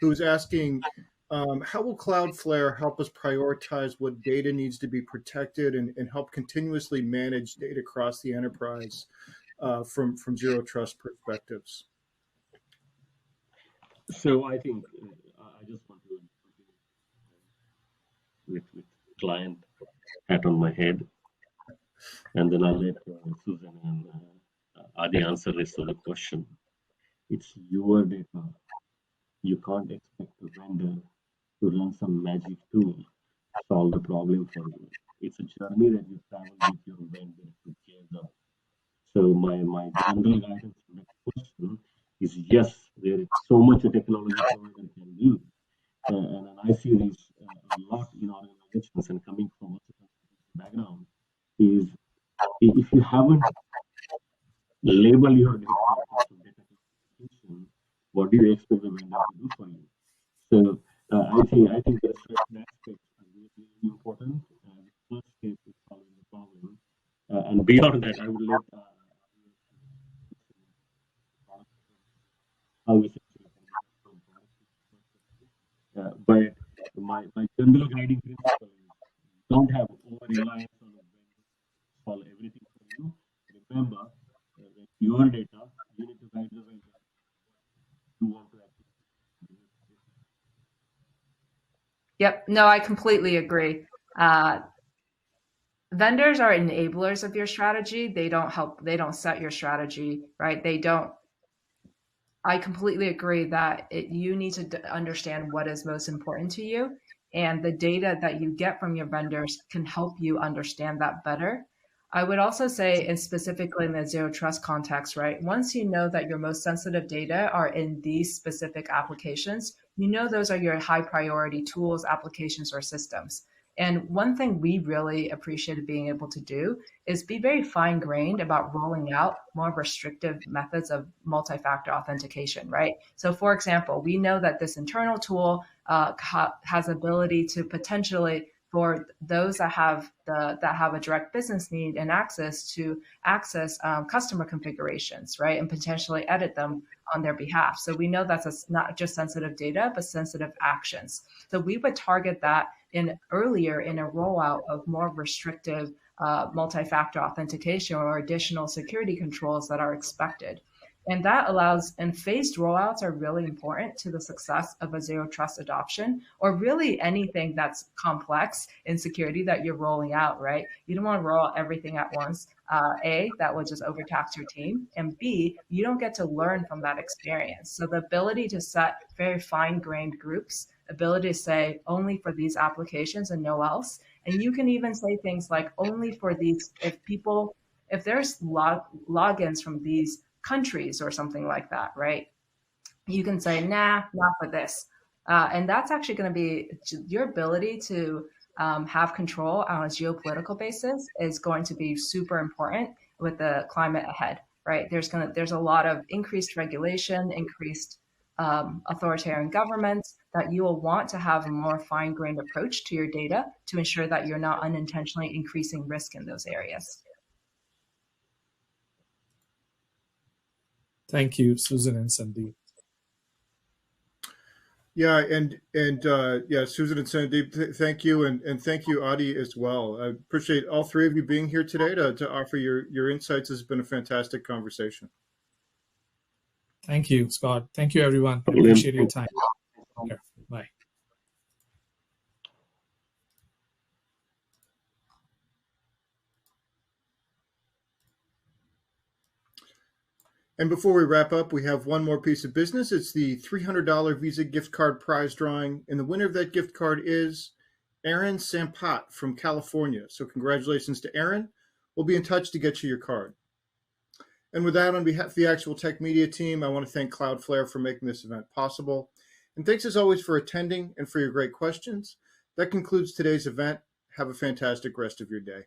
who was asking, how will Cloudflare help us prioritize what data needs to be protected and help continuously manage data across the enterprise from Zero Trust perspectives? So I think I just want to with client hat on my head, and then I'll let Susan and Adi answer the rest of the question. It's your data. You can't expect a vendor to run some magic tool to solve the problem for you. It's a journey that you travel with your vendor together. So my general guidance for the question is, yes, there is so much a technology provider can do. And I see this a lot in organizations and coming from a background is if you haven't labeled your data in terms of data classification, what do you expect the vendor to do for you? So I think the certain aspects are really, really important. The first step is solving the problem, and beyond that, I would let how essentially can be from product. But my general guiding principle is don't have over reliance on a vendor to solve everything for you. Remember, with your data, you need to guide the vendor. You want to actually. Yep. No, I completely agree. Vendors are enablers of your strategy. They don't set your strategy, right? I completely agree that you need to understand what is most important to you. And the data that you get from your vendors can help you understand that better. I would also say, and specifically in the zero trust context, right? Once you know that your most sensitive data are in these specific applications, you know those are your high priority tools, applications, or systems. And one thing we really appreciated being able to do is be very fine grained about rolling out more restrictive methods of multi-factor authentication, right? So for example, we know that this internal tool has ability to potentially, for those that have a direct business need and access customer configurations, right, and potentially edit them on their behalf. So we know that's not just sensitive data, but sensitive actions. So we would target that earlier in a rollout of more restrictive multi-factor authentication or additional security controls that are expected. And that allows, and phased rollouts are really important to the success of a zero trust adoption, or really anything that's complex in security that you're rolling out, right? You don't want to roll out everything at once. A, that would just overtax your team. And B, you don't get to learn from that experience. So the ability to set very fine-grained groups, ability to say only for these applications and no else. And you can even say things like only for these, if there's logins from these countries or something like that, right? You can say, nah, not for this. And that's actually going to be your ability to have control on a geopolitical basis is going to be super important with the climate ahead, right? There's a lot of increased regulation, increased authoritarian governments that you will want to have a more fine-grained approach to your data to ensure that you're not unintentionally increasing risk in those areas. Thank you, Susan and Sandeep. Yeah, and yeah, Susan and Sandeep, thank you, and thank you, Adi, as well. I appreciate all three of you being here today to offer your insights. It's been a fantastic conversation. Thank you, Scott. Thank you, everyone. I appreciate your time. Okay, bye. And before we wrap up, we have one more piece of business. It's the $300 Visa gift card prize drawing. And the winner of that gift card is Aaron Sampat from California. So congratulations to Aaron. We'll be in touch to get you your card. And with that, on behalf of the Actual Tech Media team, I want to thank Cloudflare for making this event possible. And thanks as always for attending and for your great questions. That concludes today's event. Have a fantastic rest of your day.